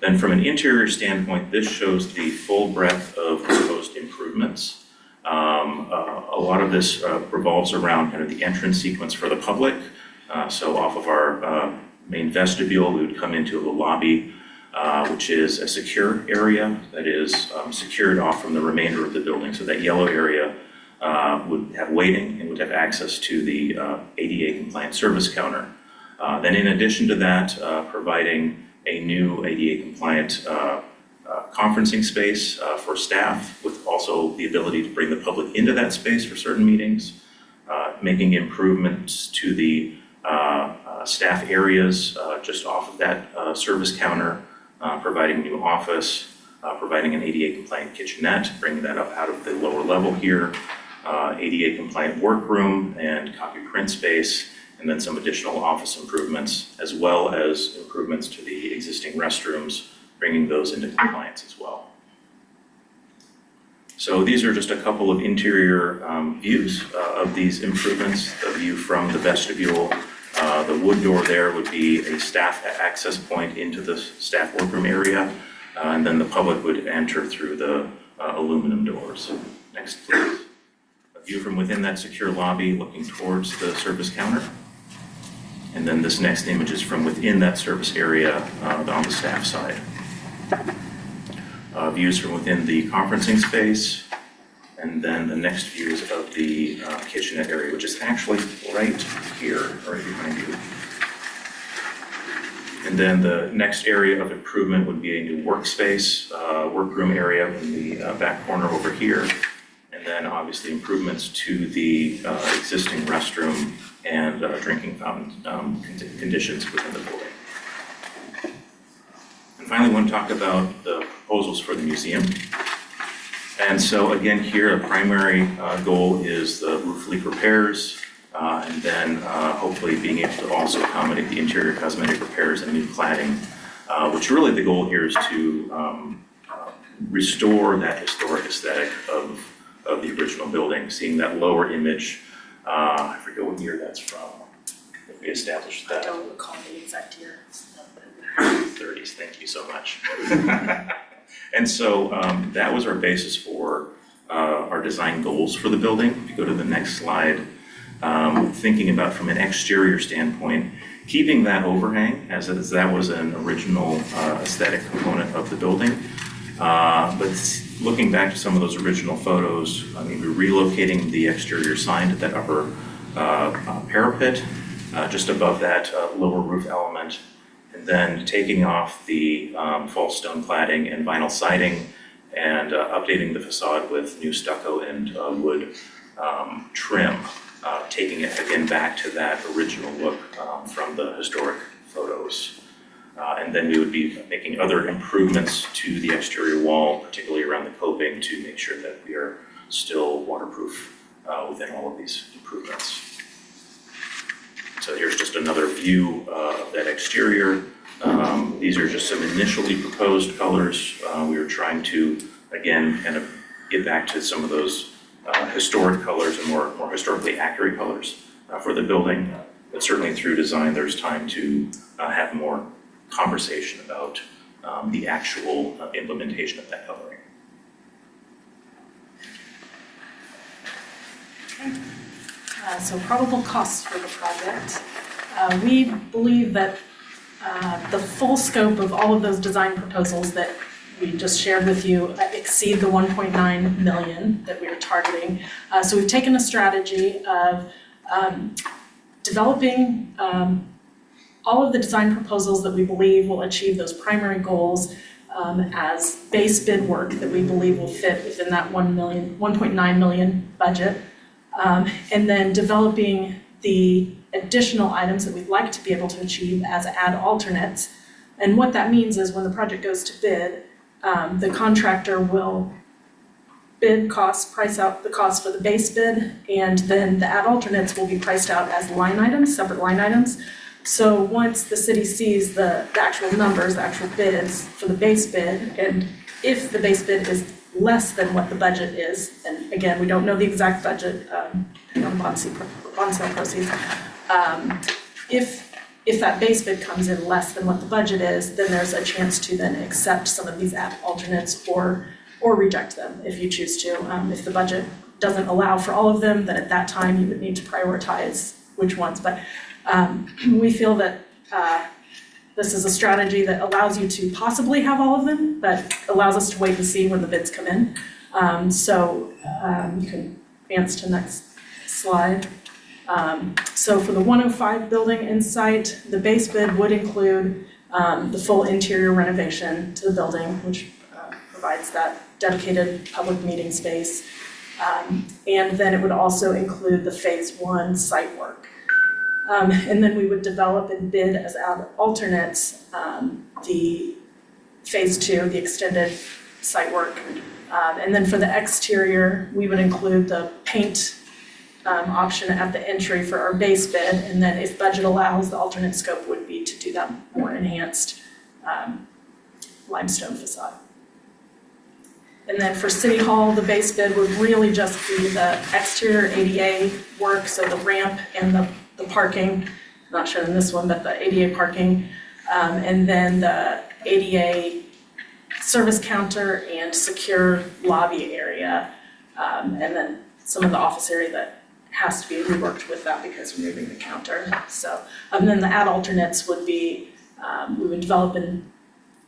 Then from an interior standpoint, this shows the full breadth of proposed improvements. A lot of this revolves around kind of the entrance sequence for the public. So off of our main vestibule, we would come into the lobby, which is a secure area that is secured off from the remainder of the building. So that yellow area would have waiting and would have access to the ADA compliant service counter. Then in addition to that, providing a new ADA compliant conferencing space for staff, with also the ability to bring the public into that space for certain meetings, making improvements to the staff areas just off of that service counter, providing new office, providing an ADA compliant kitchenette, bringing that up out of the lower level here, ADA compliant workroom and copy print space, and then some additional office improvements, as well as improvements to the existing restrooms, bringing those into compliance as well. So these are just a couple of interior views of these improvements. The view from the vestibule, the wood door there would be a staff access point into the staff workroom area, and then the public would enter through the aluminum doors. Next, please. A view from within that secure lobby looking towards the service counter. And then this next image is from within that service area on the staff side. Views from within the conferencing space. And then the next view is of the kitchenette area, which is actually right here, right behind you. And then the next area of improvement would be a new workspace, workroom area in the back corner over here. And then obviously improvements to the existing restroom and drinking fountain conditions within the building. And finally, I want to talk about the proposals for the museum. And so again, here, a primary goal is the roof leak repairs, and then hopefully being able to also accommodate the interior cosmetic repairs and new cladding, which really the goal here is to restore that historic aesthetic of the original building, seeing that lower image. I forget what year that's from. We established that. I don't recall the exact year. 30s, thank you so much. And so that was our basis for our design goals for the building. If you go to the next slide, thinking about from an exterior standpoint, keeping that overhang as that was an original aesthetic component of the building. But looking back to some of those original photos, I mean, we're relocating the exterior sign to that upper parapet, just above that lower roof element, and then taking off the false stone cladding and vinyl siding, and updating the facade with new stucco and wood trim, taking it again back to that original look from the historic photos. And then we would be making other improvements to the exterior wall, particularly around the coping, to make sure that we are still waterproof within all of these improvements. So here's just another view of that exterior. These are just some initially proposed colors. We were trying to, again, kind of get back to some of those historic colors and more historically accurate colors for the building. But certainly through design, there's time to have more conversation about the actual implementation of that coloring. So probable costs for the project. We believe that the full scope of all of those design proposals that we just shared with you exceed the 1.9 million that we are targeting. So we've taken a strategy of developing all of the design proposals that we believe will achieve those primary goals as base bid work that we believe will fit within that 1.9 million budget. And then developing the additional items that we'd like to be able to achieve as add alternates. And what that means is when the project goes to bid, the contractor will bid costs, price out the cost for the base bid, and then the add alternates will be priced out as line items, separate line items. So once the city sees the actual numbers, the actual bids for the base bid, and if the base bid is less than what the budget is, and again, we don't know the exact budget, depending on bond sale proceeds. If that base bid comes in less than what the budget is, then there's a chance to then accept some of these add alternates or reject them if you choose to. If the budget doesn't allow for all of them, then at that time you would need to prioritize which ones. But we feel that this is a strategy that allows you to possibly have all of them, but allows us to wait and see when the bids come in. You can advance to next slide. So for the 105 building in site, the base bid would include the full interior renovation to the building, which provides that dedicated public meeting space. And then it would also include the phase 1 site work. And then we would develop and bid as alternates the phase 2, the extended site work. And then for the exterior, we would include the paint option at the entry for our base bid. And then if budget allows, the alternate scope would be to do that more enhanced limestone facade. And then for City Hall, the base bid would really just be the exterior ADA work, so the ramp and the parking, not shown in this one, but the ADA parking, and then the ADA service counter and secure lobby area, and then some of the office area that has to be reworked with that because we're moving the counter. So, and then the add alternates would be, we would develop and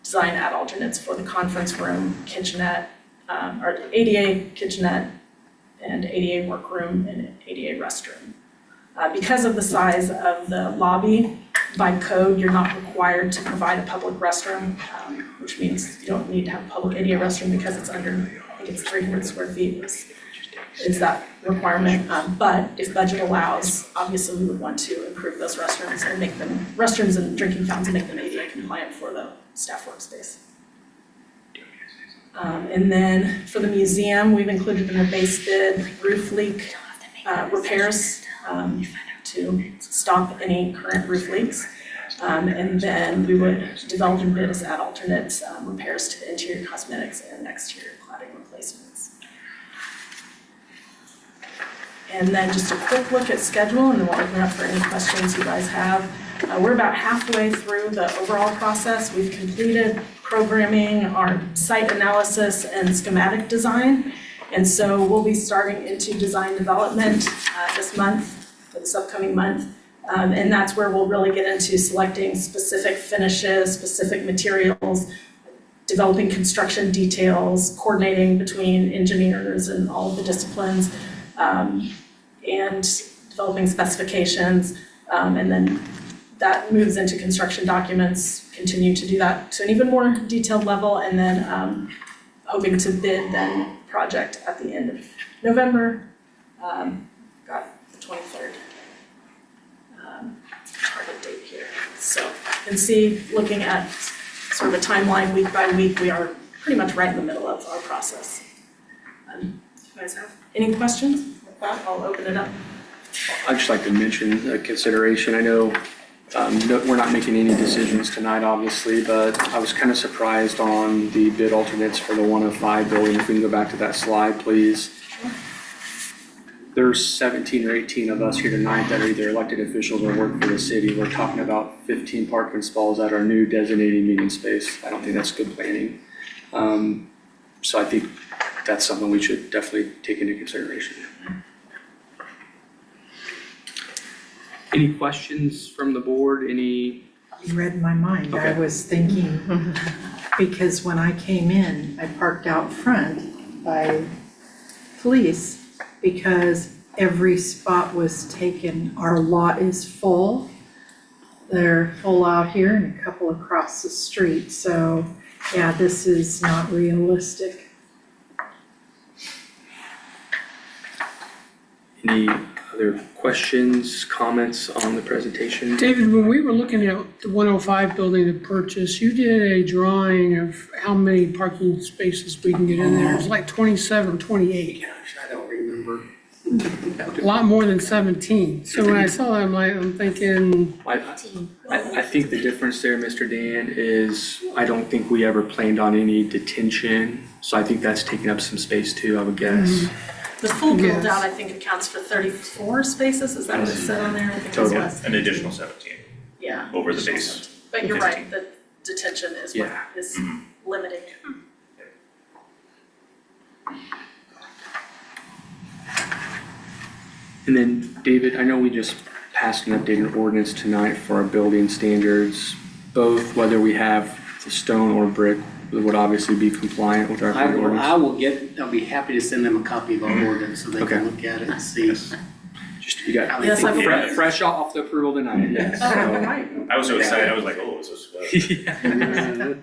design add alternates for the conference room, kitchenette, or ADA kitchenette, and ADA workroom, and ADA restroom. Because of the size of the lobby, by code, you're not required to provide a public restroom, which means you don't need to have a public ADA restroom because it's under, I think it's 300 square feet is that requirement. But if budget allows, obviously we would want to improve those restrooms and make them, restrooms and drinking fountains, and make them ADA compliant for the staff workspace. And then for the museum, we've included in the base bid roof leak repairs to stop any current roof leaks. And then we would develop and bid as add alternates repairs to the interior cosmetics and exterior cladding replacements. And then just a quick look at schedule, and then we'll open up for any questions you guys have. We're about halfway through the overall process. We've completed programming, our site analysis, and schematic design. And so we'll be starting into design development this month, for this upcoming month. And that's where we'll really get into selecting specific finishes, specific materials, developing construction details, coordinating between engineers and all of the disciplines, and developing specifications. And then that moves into construction documents, continue to do that to an even more detailed level, and then hoping to bid then project at the end of November. Got the 23rd target date here. So you can see, looking at sort of a timeline week by week, we are pretty much right in the middle of our process. If you guys have any questions with that, I'll open it up. I'd just like to mention a consideration. I know we're not making any decisions tonight, obviously, but I was kind of surprised on the bid alternates for the 105 building. If we can go back to that slide, please. There's 17 or 18 of us here tonight that are either elected officials or work for the city. We're talking about 15 parking stalls at our new designated meeting space. I don't think that's good planning. So I think that's something we should definitely take into consideration. Any questions from the board? Any? You read my mind. I Okay. was thinking, because when I came in, I parked out front by police because every spot was taken. Our lot is full. They're full out here and a couple across the street. So, yeah, this is not realistic. Any other questions, comments on the presentation? David, when we were looking at the 105 building to purchase, you did a drawing of how many parking spaces we can get in there. It was like 27 or 28, Gosh, I don't remember. a lot more than 17. So when I saw that, I'm thinking, I think the difference there, Mr. Dan, is I don't think we ever planned on any detention. So I think that's taking up some space too, I would guess. The full build Yes. out, I think, accounts for 34 spaces. Is that what it said on there? I think it was Total. less. An additional 17 Yeah. over the base. But you're 15. right, the detention is what Yeah. is limiting. And then, David, I know we just passed an updated ordinance tonight for our building standards, both whether we have the stone or brick would obviously be compliant with our current ordinance. I'll be happy to send them a copy of our ordinance so they Okay. can look at it and see. Just, you got Yes, I will. fresh off the approval tonight, yes. Oh, So- right. I was so excited, I was like, oh, it's so sweet. Yeah.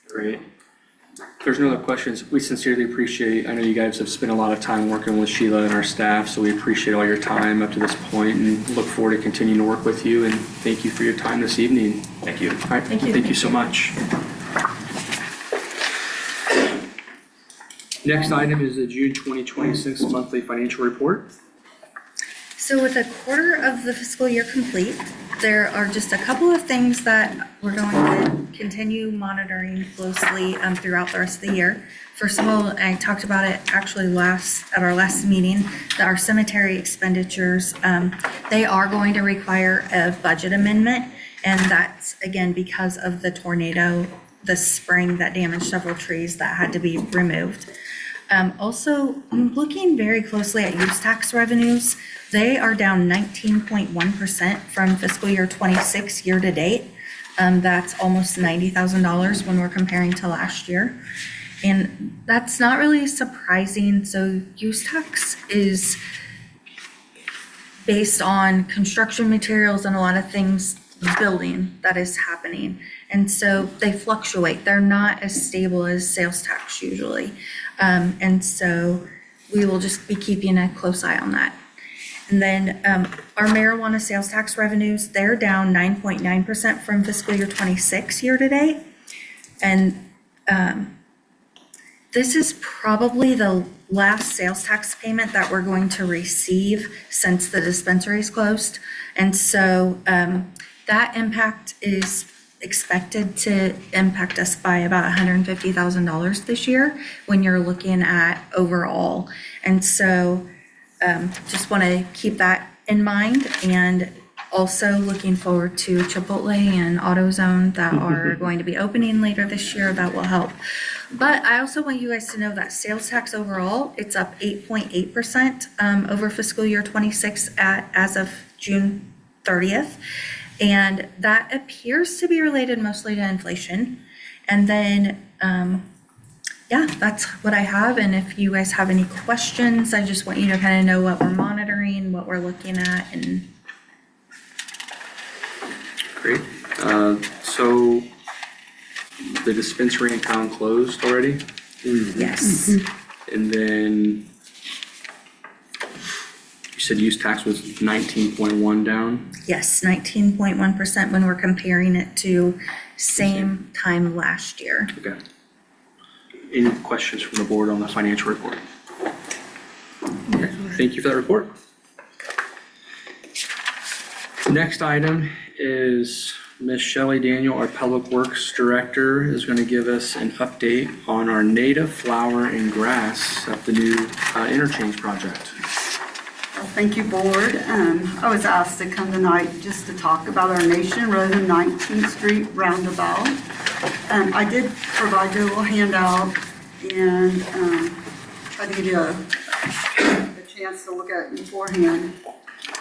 Great. If there's no other questions, we sincerely appreciate, I know you guys have spent a lot of time working with Sheila and our staff, so we appreciate all your time up to this point and look forward to continuing to work with you, and thank you for your time this evening. Thank you. All right, thank you so much. Next item is the June 2026 monthly financial report. So with a quarter of the fiscal year complete, there are just a couple of things that we're going to continue monitoring closely throughout the rest of the year. First of all, I talked about it actually at our last meeting, that our cemetery expenditures, they are going to require a budget amendment. And that's, again, because of the tornado this spring that damaged several trees that had to be removed. Also, looking very closely at use tax revenues, they are down 19.1% from fiscal year 26 year to date. That's almost $90,000 when we're comparing to last year. And that's not really surprising. So use tax is based on construction materials and a lot of things, building that is happening. And so they fluctuate. They're not as stable as sales tax usually. And so we will just be keeping a close eye on that. And then our marijuana sales tax revenues, they're down 9.9% from fiscal year 26 year to date. And this is probably the last sales tax payment that we're going to receive since the dispensary's closed. And so that impact is expected to impact us by about $150,000 this year when you're looking at overall. And so just want to keep that in mind, and also looking forward to Chipotle and AutoZone that are going to be opening later this year. That will help. But I also want you guys to know that sales tax overall, it's up 8.8% over fiscal year 26 as of June 30th. And that appears to be related mostly to inflation. And then, yeah, that's what I have. And if you guys have any questions, I just want you to kind of know what we're monitoring, what we're looking at, and. Great. So the dispensary in town closed already? Yes. And then you said use tax was 19.1 down? Yes, 19.1% when we're comparing it to same time last year. Okay. Any questions from the board on the financial report? Okay, thank you for that report. Next item is Ms. Shelley Daniel, our Public Works Director, is going to give us an update on our native flower and grass at the new interchange project. Well, thank you, Board. I was asked to come tonight just to talk about our Nation Road and 19th Street roundabout. I did provide you a little handout and try to give you a chance to look at it beforehand.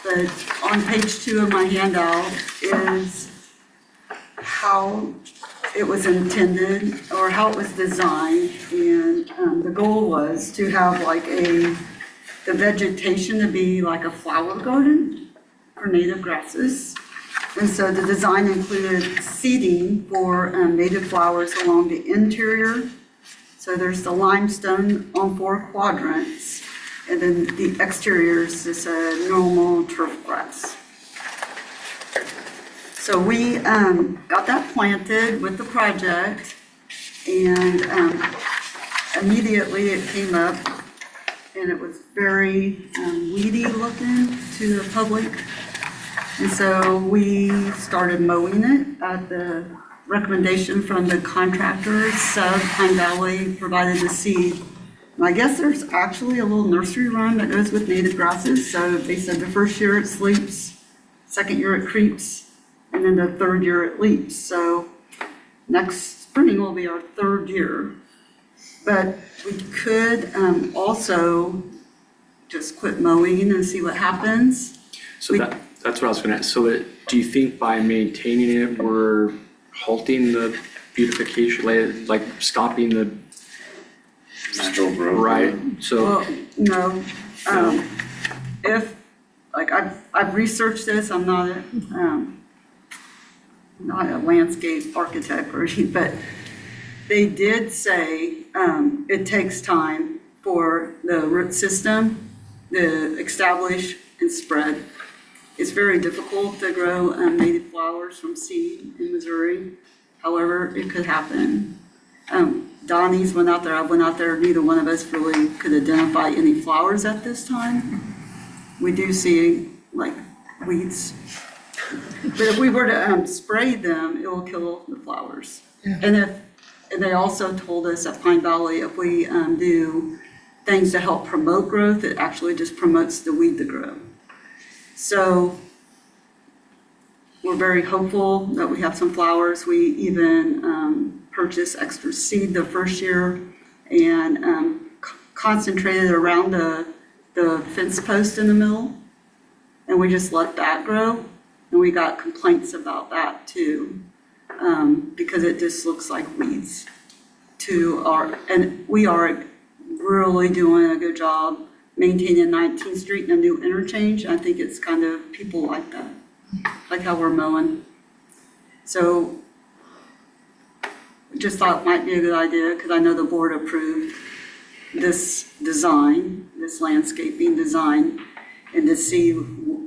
But on page 2 of my handout is how it was intended or how it was designed. And the goal was to have like the vegetation to be like a flower garden for native grasses. And so the design included seeding for native flowers along the interior. So there's the limestone on 4 quadrants, and then the exterior is just a normal turf grass. So we got that planted with the project, and immediately it came up, and it was very weedy looking to the public. And so we started mowing it at the recommendation from the contractor. Pine Valley provided the seed. And I guess there's actually a little nursery rhyme that goes with native grasses. So they said the first year it sleeps, second year it creeps, and then the third year it leaps. So next spring will be our 3rd year. But we could also just quit mowing and see what happens. So that's what I was going to ask. So do you think by maintaining it, we're halting the beautification, like stopping the Still growth. right? So Well, no. If, like, I've researched this, I'm not a landscape architect or anything, but they did say it takes time for the root system to establish and spread. It's very difficult to grow native flowers from seed in Missouri. However, it could happen. Donnie's went out there, I went out there, neither one of us really could identify any flowers at this time. We do see like weeds. But if we were to spray them, it will kill the flowers. And they also told us at Pine Valley, if we do things to help promote growth, it actually just promotes the weed to grow. So we're very hopeful that we have some flowers. We even purchased extra seed the first year and concentrated around the fence post in the middle. And we just let that grow. And we got complaints about that too, because it just looks like weeds and we are really doing a good job maintaining 19th Street and a new interchange. I think it's kind of, people like that, like how we're mowing. So just thought it might be a good idea because I know the board approved this design, this landscaping design, and to see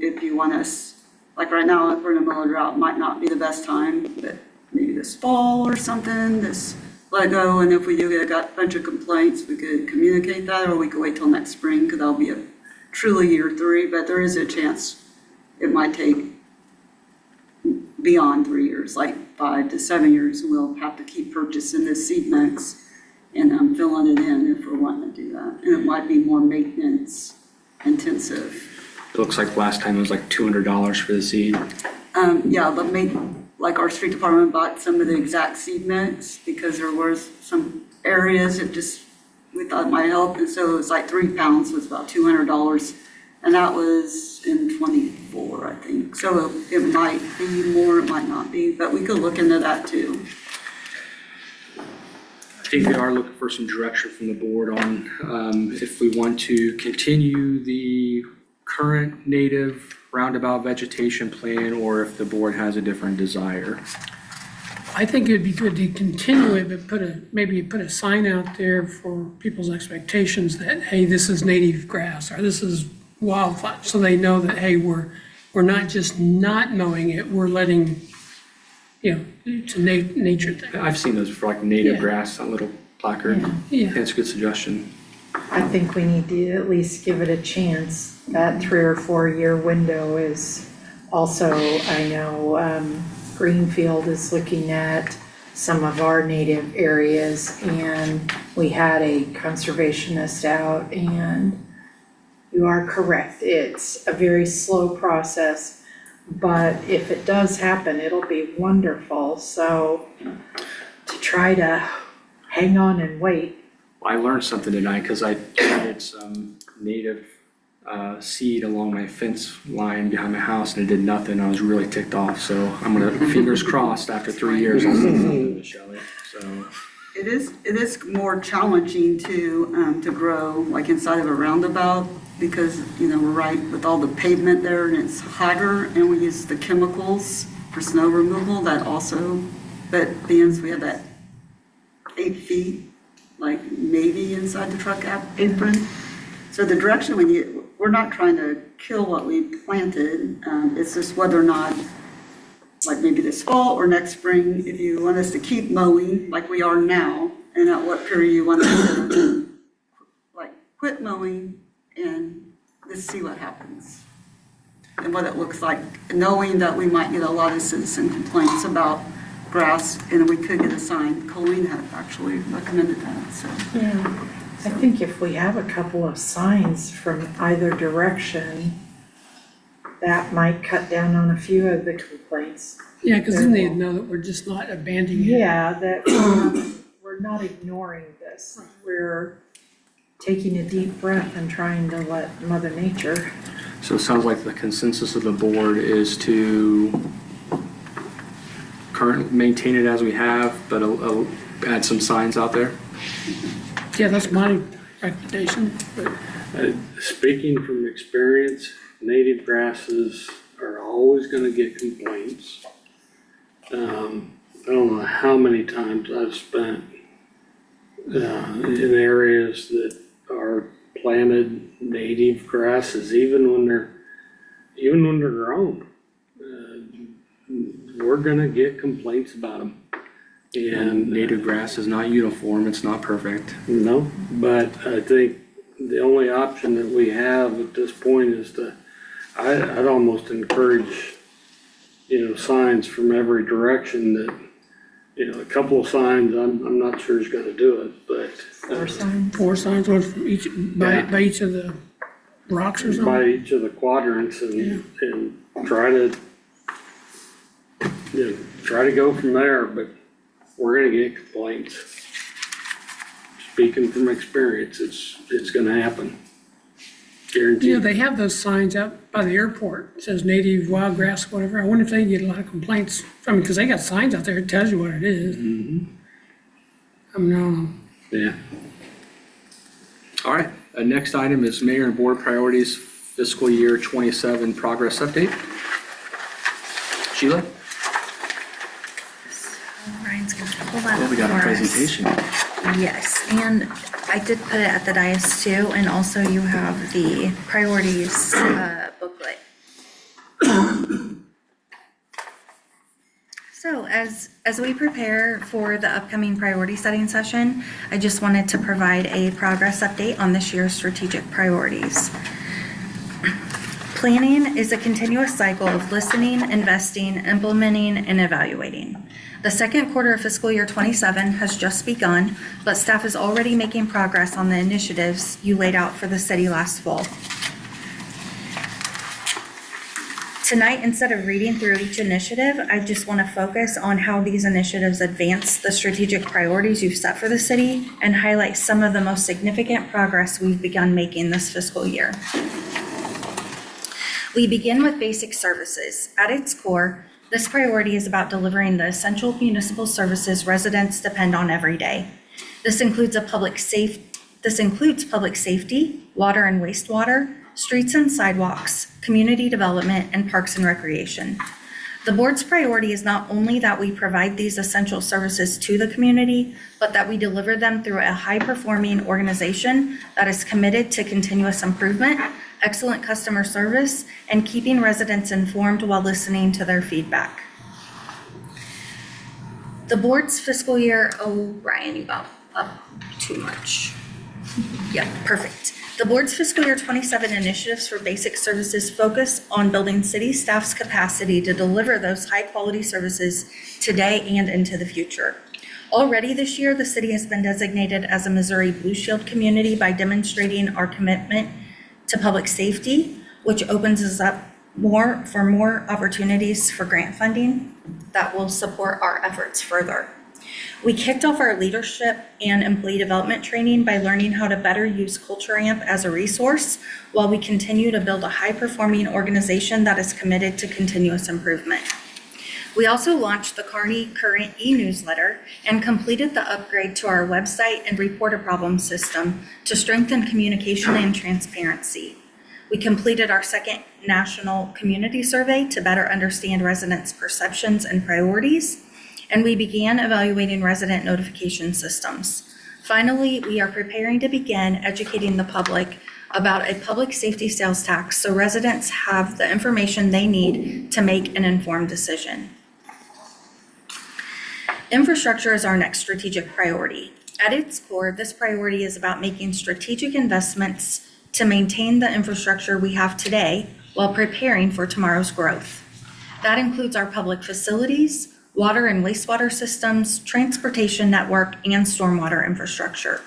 if you want us, like right now, if we're in a mower drought, might not be the best time, but maybe this fall or something, just let it go. And if we do get a bunch of complaints, we could communicate that, or we could wait till next spring because that'll be a truly year 3, but there is a chance it might take beyond 3 years, like 5 to 7 years. We'll have to keep purchasing this seed mix and filling it in if we're wanting to do that. And it might be more maintenance intensive. it looks like last time it was like $200 for the seed. Yeah, but like our street department bought some of the exact seed mix because there was some areas it just, we thought might help. And so it was like 3 pounds was about $200. And that was in 24, I think. So it might be more, it might not be, but we could look into that too. I think we are looking for some direction from the board on if we want to continue the current native roundabout vegetation plan or if the board has a different desire. I think it'd be good to continue it, but maybe put a sign out there for people's expectations that, hey, this is native grass, or this is wildfire, so they know that, hey, we're not just not mowing it, we're letting, it's a nature thing. I've seen those for like native Yeah. grass, that little placard. Yeah. That's a good suggestion. I think we need to at least give it a chance. That 3 or 4 year window is also, I know, Greenfield is looking at some of our native areas, and we had a conservationist out, and you are correct, it's a very slow process, but if it does happen, it'll be wonderful, so to try to hang on and wait. I learned something tonight because I planted some native seed along my fence line behind my house and it did nothing. I was really ticked off. So I'm gonna, fingers crossed, after 3 years, I'll see something to Shelley. So It is more challenging to grow like inside of a roundabout because, we're right with all the pavement there and it's hotter and we use the chemicals for snow removal that also, but being we have that 8 feet, like maybe inside the truck apron. So the direction we're not trying to kill what we planted, it's just whether or not, like maybe this fall or next spring, if you want us to keep mowing like we are now, and at what period you want us to, like, quit mowing and just see what happens. And what it looks like, knowing that we might get a lot of citizen complaints about grass, and we could get a sign. Colleen had actually recommended that, so. Yeah, I think if we have a couple of signs from either direction, that might cut down on a few of the complaints. Yeah, because then they'd know that we're just not abandoning it. Yeah, that we're not ignoring this. We're taking a deep breath and trying to let Mother Nature. it sounds like the consensus of the board is to currently maintain it as we have, but add some signs out there. Yeah, that's my recommendation, but Speaking from experience, native grasses are always gonna get complaints. I don't know how many times I've spent in areas that are planted native grasses, even when they're grown. We're gonna get complaints about them. And native grass is not uniform, it's not perfect. No, but I think the only option that we have at this point is I'd almost encourage, signs from every direction that, a couple of signs, I'm not sure is gonna do it, but. 4 signs. 4 signs, one from each, by each of the rocks or something. By each of the quadrants and try to go from there, but we're gonna get complaints. Speaking from experience, it's gonna happen. Guaranteed. They have those signs out by the airport, it says native wild grass, whatever. I wonder if they get a lot of complaints. I mean, because they got signs out there, it tells you what it is. I mean, Yeah. All right, next item is mayor and board priorities fiscal year 27 progress update. Sheila? Ryan's gonna pull that Oh, up we got a for us. presentation. Yes, and I did put it at the dais too, and also you have the priorities booklet. So as we prepare for the upcoming priority setting session, I just wanted to provide a progress update on this year's strategic priorities. Planning is a continuous cycle of listening, investing, implementing, and evaluating. The second quarter of fiscal year 27 has just begun, but staff is already making progress on the initiatives you laid out for the city last fall. Tonight, instead of reading through each initiative, I just want to focus on how these initiatives advance the strategic priorities you've set for the city and highlight some of the most significant progress we've begun making this fiscal year. We begin with basic services. At its core, this priority is about delivering the essential municipal services residents depend on every day. This includes public safety, water and wastewater, streets and sidewalks, community development, and parks and recreation. The board's priority is not only that we provide these essential services to the community, but that we deliver them through a high-performing organization that is committed to continuous improvement, excellent customer service, and keeping residents informed while listening to their feedback. The board's fiscal year, oh, Ryan, you got up too much. Yeah, perfect. The board's fiscal year 27 initiatives for basic services focus on building city staff's capacity to deliver those high-quality services today and into the future. Already this year, the city has been designated as a Missouri Blue Shield community by demonstrating our commitment to public safety, which opens us up more opportunities for grant funding that will support our efforts further. We kicked off our leadership and employee development training by learning how to better use Culture Amp as a resource while we continue to build a high-performing organization that is committed to continuous improvement. We also launched the Kearney Current e-newsletter and completed the upgrade to our website and report a problem system to strengthen communication and transparency. We completed our second national community survey to better understand residents' perceptions and priorities, and we began evaluating resident notification systems. Finally, we are preparing to begin educating the public about a public safety sales tax so residents have the information they need to make an informed decision. Infrastructure is our next strategic priority. At its core, this priority is about making strategic investments to maintain the infrastructure we have today while preparing for tomorrow's growth. That includes our public facilities, water and wastewater systems, transportation network, and stormwater infrastructure.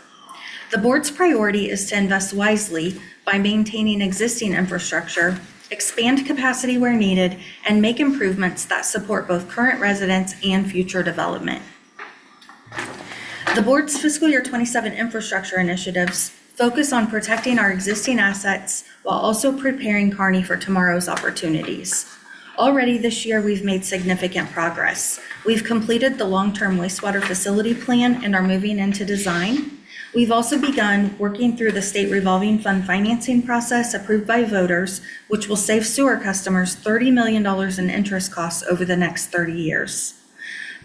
The board's priority is to invest wisely by maintaining existing infrastructure, expand capacity where needed, and make improvements that support both current residents and future development. The board's fiscal year 27 infrastructure initiatives focus on protecting our existing assets while also preparing Kearney for tomorrow's opportunities. Already this year, we've made significant progress. We've completed the long-term wastewater facility plan and are moving into design. We've also begun working through the state revolving fund financing process approved by voters, which will save sewer customers $30 million in interest costs over the next 30 years.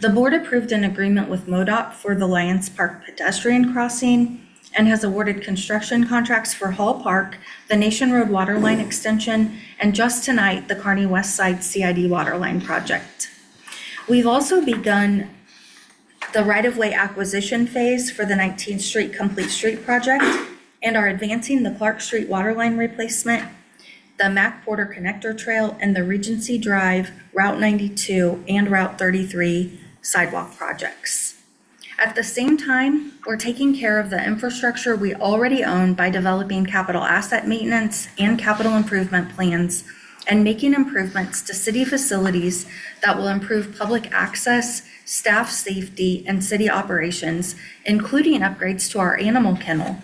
The board approved an agreement with MoDOT for the Lions Park pedestrian crossing and has awarded construction contracts for Hall Park, the Nation Road Waterline Extension, and just tonight, the Kearney West Side CID Waterline Project. We've also begun the right-of-way acquisition phase for the 19th Street Complete Street Project and are advancing the Clark Street Waterline replacement, the Mac Porter Connector Trail, and the Regency Drive, Route 92, and Route 33 sidewalk projects. At the same time, we're taking care of the infrastructure we already own by developing capital asset maintenance and capital improvement plans and making improvements to city facilities that will improve public access, staff safety, and city operations, including upgrades to our animal kennel,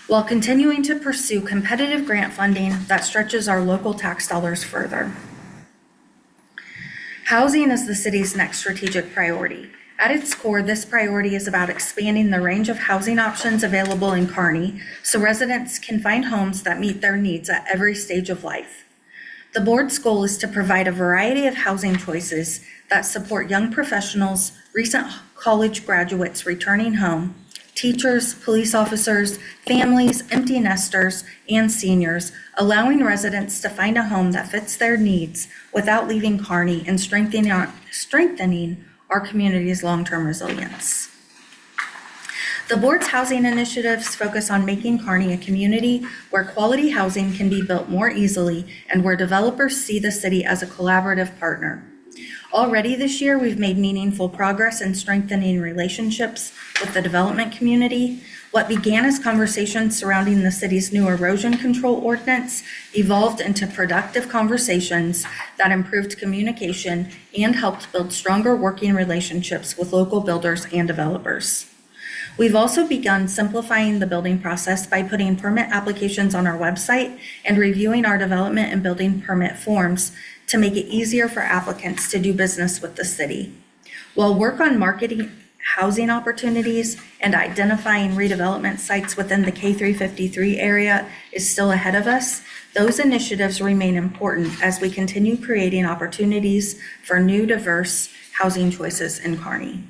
while continuing to pursue competitive grant funding that stretches our local tax dollars further. Housing is the city's next strategic priority. At its core, this priority is about expanding the range of housing options available in Kearney so residents can find homes that meet their needs at every stage of life. The board's goal is to provide a variety of housing choices that support young professionals, recent college graduates returning home, teachers, police officers, families, empty nesters, and seniors, allowing residents to find a home that fits their needs without leaving Kearney and strengthening our community's long-term resilience. The board's housing initiatives focus on making Kearney a community where quality housing can be built more easily and where developers see the city as a collaborative partner. Already this year, we've made meaningful progress in strengthening relationships with the development community. What began as conversations surrounding the city's new erosion control ordinance evolved into productive conversations that improved communication and helped build stronger working relationships with local builders and developers. We've also begun simplifying the building process by putting permit applications on our website and reviewing our development and building permit forms to make it easier for applicants to do business with the city. While work on marketing housing opportunities and identifying redevelopment sites within the K353 area is still ahead of us, those initiatives remain important as we continue creating opportunities for new, diverse housing choices in Kearney.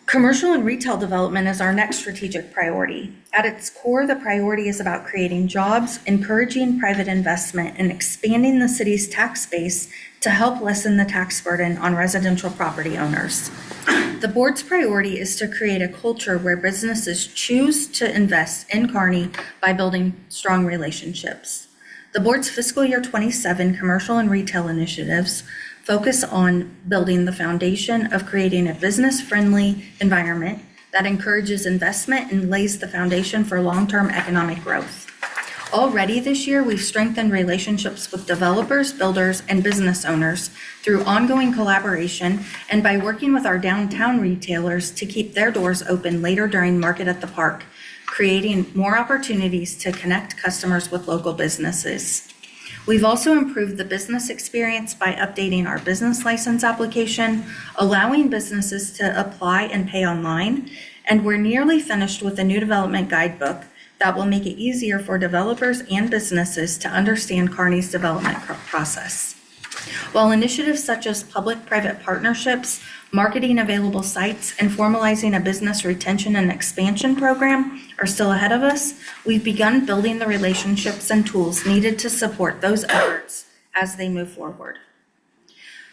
Commercial and retail development is our next strategic priority. At its core, the priority is about creating jobs, encouraging private investment, and expanding the city's tax base to help lessen the tax burden on residential property owners. The board's priority is to create a culture where businesses choose to invest in Kearney by building strong relationships. The board's fiscal year 27 commercial and retail initiatives focus on building the foundation of creating a business-friendly environment that encourages investment and lays the foundation for long-term economic growth. Already this year, we've strengthened relationships with developers, builders, and business owners through ongoing collaboration and by working with our downtown retailers to keep their doors open later during Market at the Park, creating more opportunities to connect customers with local businesses. We've also improved the business experience by updating our business license application, allowing businesses to apply and pay online, and we're nearly finished with a new development guidebook that will make it easier for developers and businesses to understand Kearney's development process. While initiatives such as public-private partnerships, marketing available sites, and formalizing a business retention and expansion program are still ahead of us, we've begun building the relationships and tools needed to support those efforts as they move forward.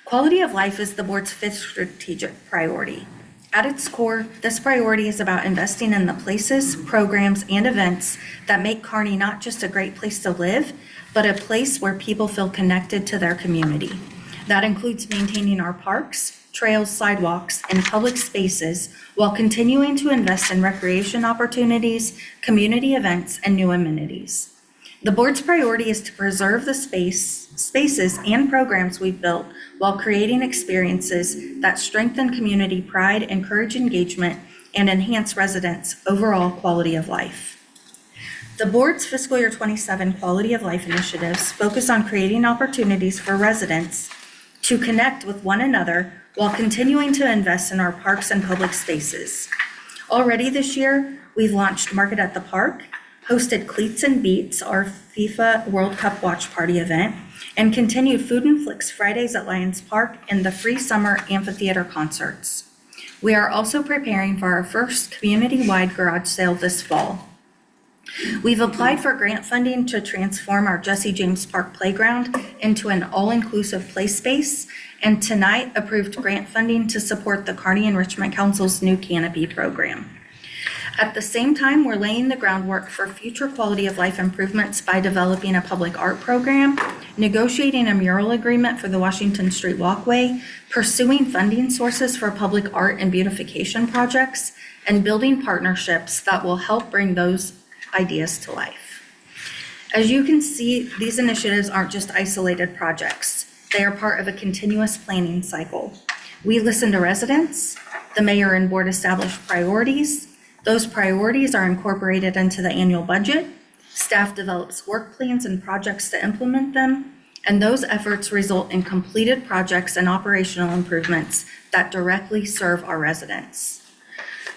Quality of life is the board's fifth strategic priority. At its core, this priority is about investing in the places, programs, and events that make Kearney not just a great place to live, but a place where people feel connected to their community. That includes maintaining our parks, trails, sidewalks, and public spaces while continuing to invest in recreation opportunities, community events, and new amenities. The board's priority is to preserve the spaces and programs we've built while creating experiences that strengthen community pride, encourage engagement, and enhance residents' overall quality of life. The board's fiscal year 27 quality of life initiatives focus on creating opportunities for residents to connect with one another while continuing to invest in our parks and public spaces. Already this year, we've launched Market at the Park, hosted Cleats and Beats, our FIFA World Cup watch party event, and continued Food and Flicks Fridays at Lions Park and the free summer amphitheater concerts. We are also preparing for our first community-wide garage sale this fall. We've applied for grant funding to transform our Jesse James Park playground into an all-inclusive play space, and tonight approved grant funding to support the Kearney Enrichment Council's new Canopy program. At the same time, we're laying the groundwork for future quality of life improvements by developing a public art program, negotiating a mural agreement for the Washington Street Walkway, pursuing funding sources for public art and beautification projects, and building partnerships that will help bring those ideas to life. As you can see, these initiatives aren't just isolated projects. They are part of a continuous planning cycle. We listen to residents, the mayor and board establish priorities. Those priorities are incorporated into the annual budget. Staff develops work plans and projects to implement them, and those efforts result in completed projects and operational improvements that directly serve our residents.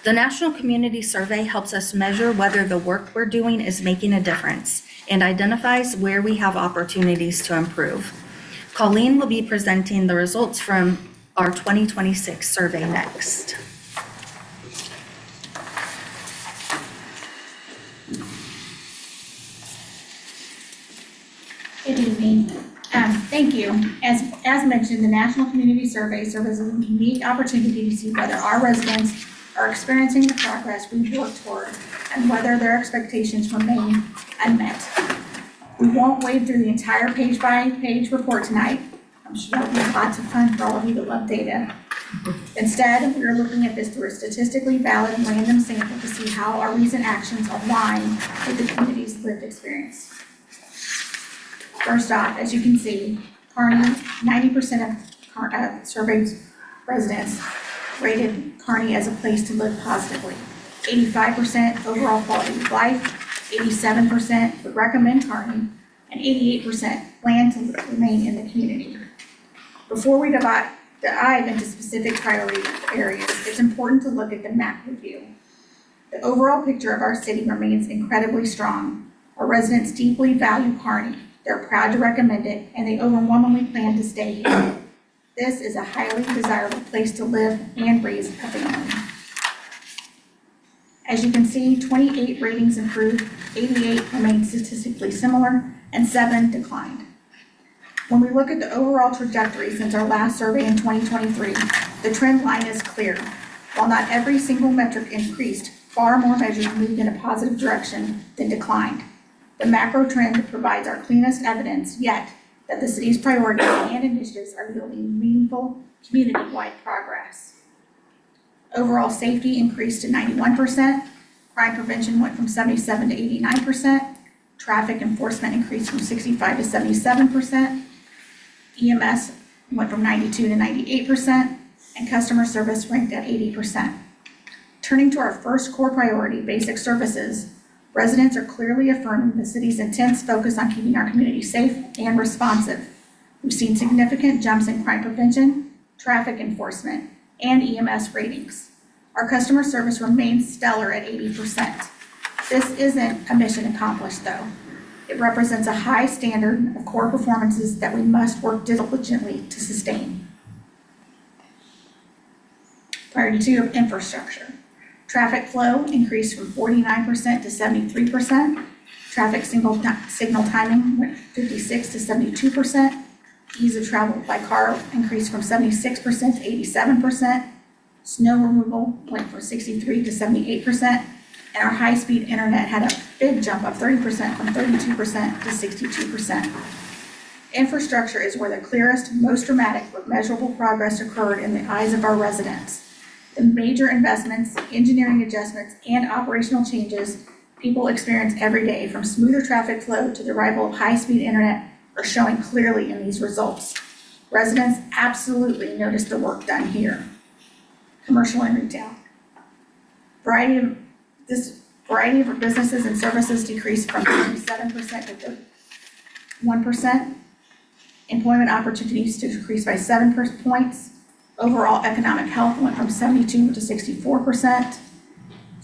The National Community Survey helps us measure whether the work we're doing is making a difference and identifies where we have opportunities to improve. Colleen will be presenting the results from our 2026 survey next. Good evening. Thank you. As mentioned, the National Community Survey serves as a unique opportunity to see whether our residents are experiencing the progress we've worked toward and whether their expectations remain unmet. We won't wade through the entire page-by-page report tonight. I'm sure that'll be lots of fun for all of you that love data. Instead, we are looking at this through a statistically valid random sample to see how our recent actions align with the community's lived experience. First off, as you can see, Kearney, 90% of surveyed residents rated Kearney as a place to live positively. 85% overall quality of life, 87% would recommend Kearney, and 88% plan to remain in the community. Before we dive into specific priority areas, it's important to look at the macro view. The overall picture of our city remains incredibly strong. Our residents deeply value Kearney. They're proud to recommend it, and they overwhelmingly plan to stay here. This is a highly desirable place to live and raise a family. As you can see, 28 ratings improved, 88 remained statistically similar, and 7 declined. When we look at the overall trajectory since our last survey in 2023, the trend line is clear. While not every single metric increased, far more measures moved in a positive direction than declined. The macro trend provides our cleanest evidence yet that the city's priorities and initiatives are yielding meaningful community-wide progress. Overall safety increased to 91%, crime prevention went from 77 to 89%, traffic enforcement increased from 65 to 77%, EMS went from 92 to 98%, and customer service ranked at 80%. Turning to our first core priority, basic services, residents are clearly affirming the city's intense focus on keeping our community safe and responsive. We've seen significant jumps in crime prevention, traffic enforcement, and EMS ratings. Our customer service remains stellar at 80%. This isn't a mission accomplished, though. It represents a high standard of core performances that we must work diligently to sustain. Priority 2 of infrastructure. Traffic flow increased from 49% to 73%. Traffic signal timing went 56 to 72%. Ease of travel by car increased from 76% to 87%. Snow removal went from 63 to 78%. And our high-speed internet had a big jump of 30% from 32% to 62%. Infrastructure is where the clearest, most dramatic, but measurable progress occurred in the eyes of our residents. The major investments, engineering adjustments, and operational changes people experience every day, from smoother traffic flow to the arrival of high-speed internet, are showing clearly in these results. Residents absolutely notice the work done here. Commercial and retail. Variety of businesses and services decreased from 37% to 1%. Employment opportunities decreased by 7 points. Overall economic health went from 72 to 64%.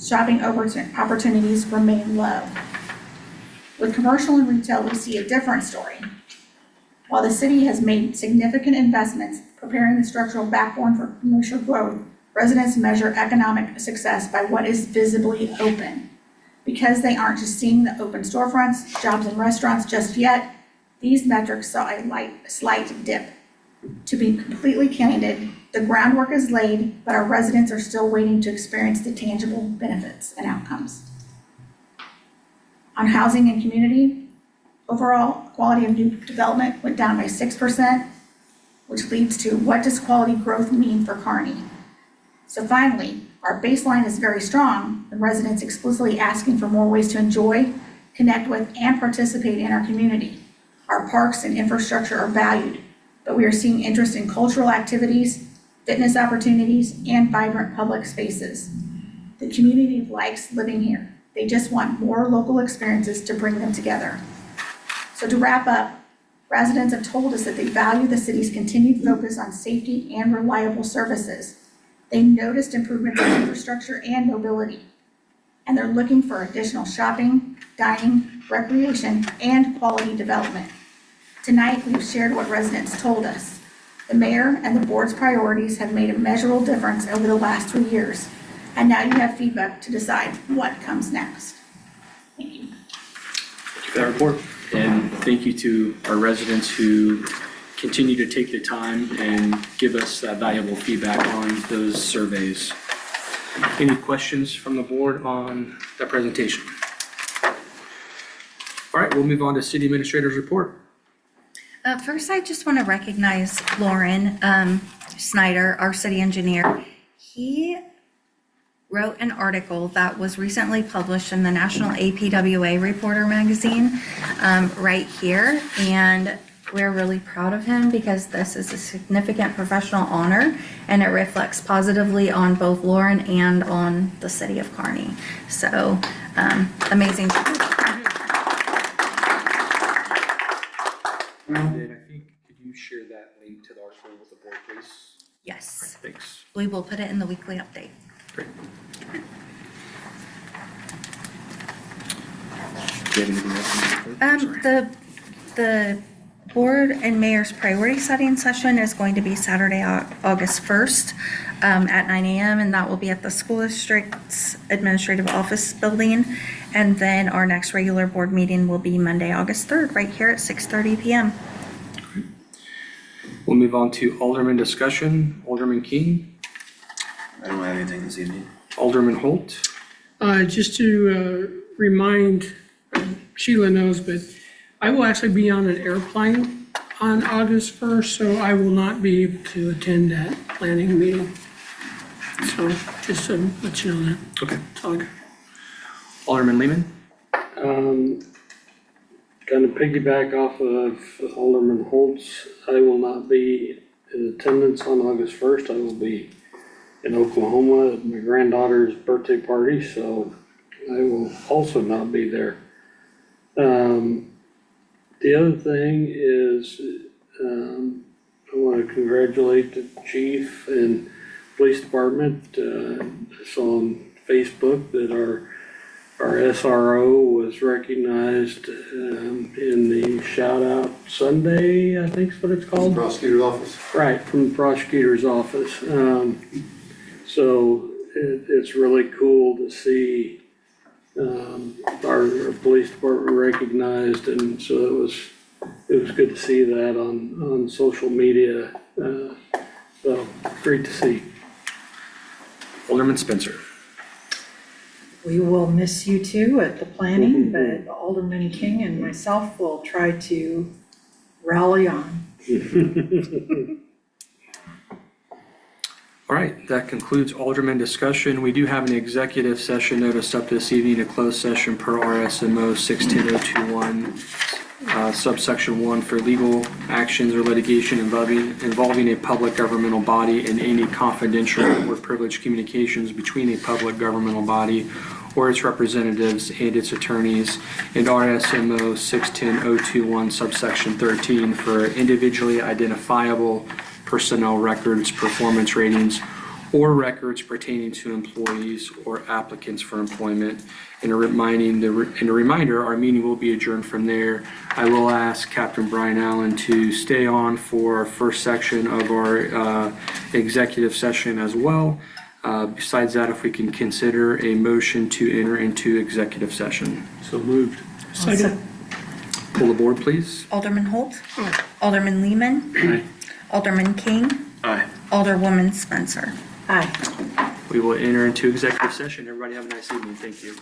Shopping opportunities remain low. With commercial and retail, we see a different story. While the city has made significant investments preparing the structural backbone for commercial growth, residents measure economic success by what is visibly open. Because they aren't just seeing the open storefronts, jobs, and restaurants just yet, these metrics saw a slight dip. To be completely candid, the groundwork is laid, but our residents are still waiting to experience the tangible benefits and outcomes. On housing and community, overall quality of new development went down by 6%, which leads to what does quality growth mean for Kearney? So finally, our baseline is very strong, the residents explicitly asking for more ways to enjoy, connect with, and participate in our community. Our parks and infrastructure are valued, but we are seeing interest in cultural activities, fitness opportunities, and vibrant public spaces. The community likes living here. They just want more local experiences to bring them together. So to wrap up, residents have told us that they value the city's continued focus on safety and reliable services. They noticed improvements in infrastructure and mobility, and they're looking for additional shopping, dining, recreation, and quality development. Tonight, we've shared what residents told us. The mayor and the board's priorities have made a measurable difference over the last 3 years, and now you have feedback to decide what comes next. Thank you. Thank you for that report. And thank you to our residents who continue to take the time and give us that valuable feedback on those surveys. Any questions from the board on that presentation? All right, we'll move on to city administrator's report. First, I just want to recognize Lauren Snyder, our city engineer. He wrote an article that was recently published in the National APWA Reporter magazine right here, and we're really proud of him because this is a significant professional honor, and it reflects positively on both Lauren and on the city of Kearney. So, amazing job. And I think, could you share that link to the article with the board, please? Yes, Thanks. we will put it in the weekly update. Great. Do you have anything else? Sorry. The board and mayor's priority setting session is going to be Saturday, August 1st, at 9 a.m. and that will be at the school district's administrative office building. And then our next regular board meeting will be Monday, August 3rd, right here at 6:30 p.m. We'll move on to Alderman discussion. Alderman King, I don't have anything this evening. Alderman Holt. Just to remind, Sheila knows, but I will actually be on an airplane on August 1st, so I will not be able to attend that planning meeting. So just to let you know that. Okay. That's all I got. Alderman Lehman. Kind of piggyback off of Alderman Holtz, I will not be in attendance on August 1st. I will be in Oklahoma at my granddaughter's birthday party, so I will also not be there. The other thing is, I want to congratulate the chief and police department. I saw on Facebook that our SRO was recognized in the Shout Out Sunday, I think is what it's called. Prosecutor's office. Right, from the prosecutor's office. So it's really cool to see our police department recognized, and so it was good to see that on social media. So great to see. Alderman Spencer. We will miss you too at the planning, but Alderman King and myself will try to rally on. All right, that concludes Alderman discussion. We do have an executive session noticed up this evening, a closed session per RSMO 610021, subsection 1 for legal actions or litigation involving a public governmental body and any confidential or privileged communications between a public governmental body or its representatives and its attorneys, and RSMO 610021, subsection 13 for individually identifiable personnel records, performance ratings, or records pertaining to employees or applicants for employment. And a reminder, our meeting will be adjourned from there. I will ask Captain Brian Allen to stay on for our first section of our executive session as well. Besides that, if we can consider a motion to enter into executive session. So moved. Second. Pull the board, please. Alderman Holt. Alderman Lehman. Aye. Alderman King. Aye. Alderwoman Spencer. Aye. We will enter into executive session. Everybody have a nice evening. Thank you.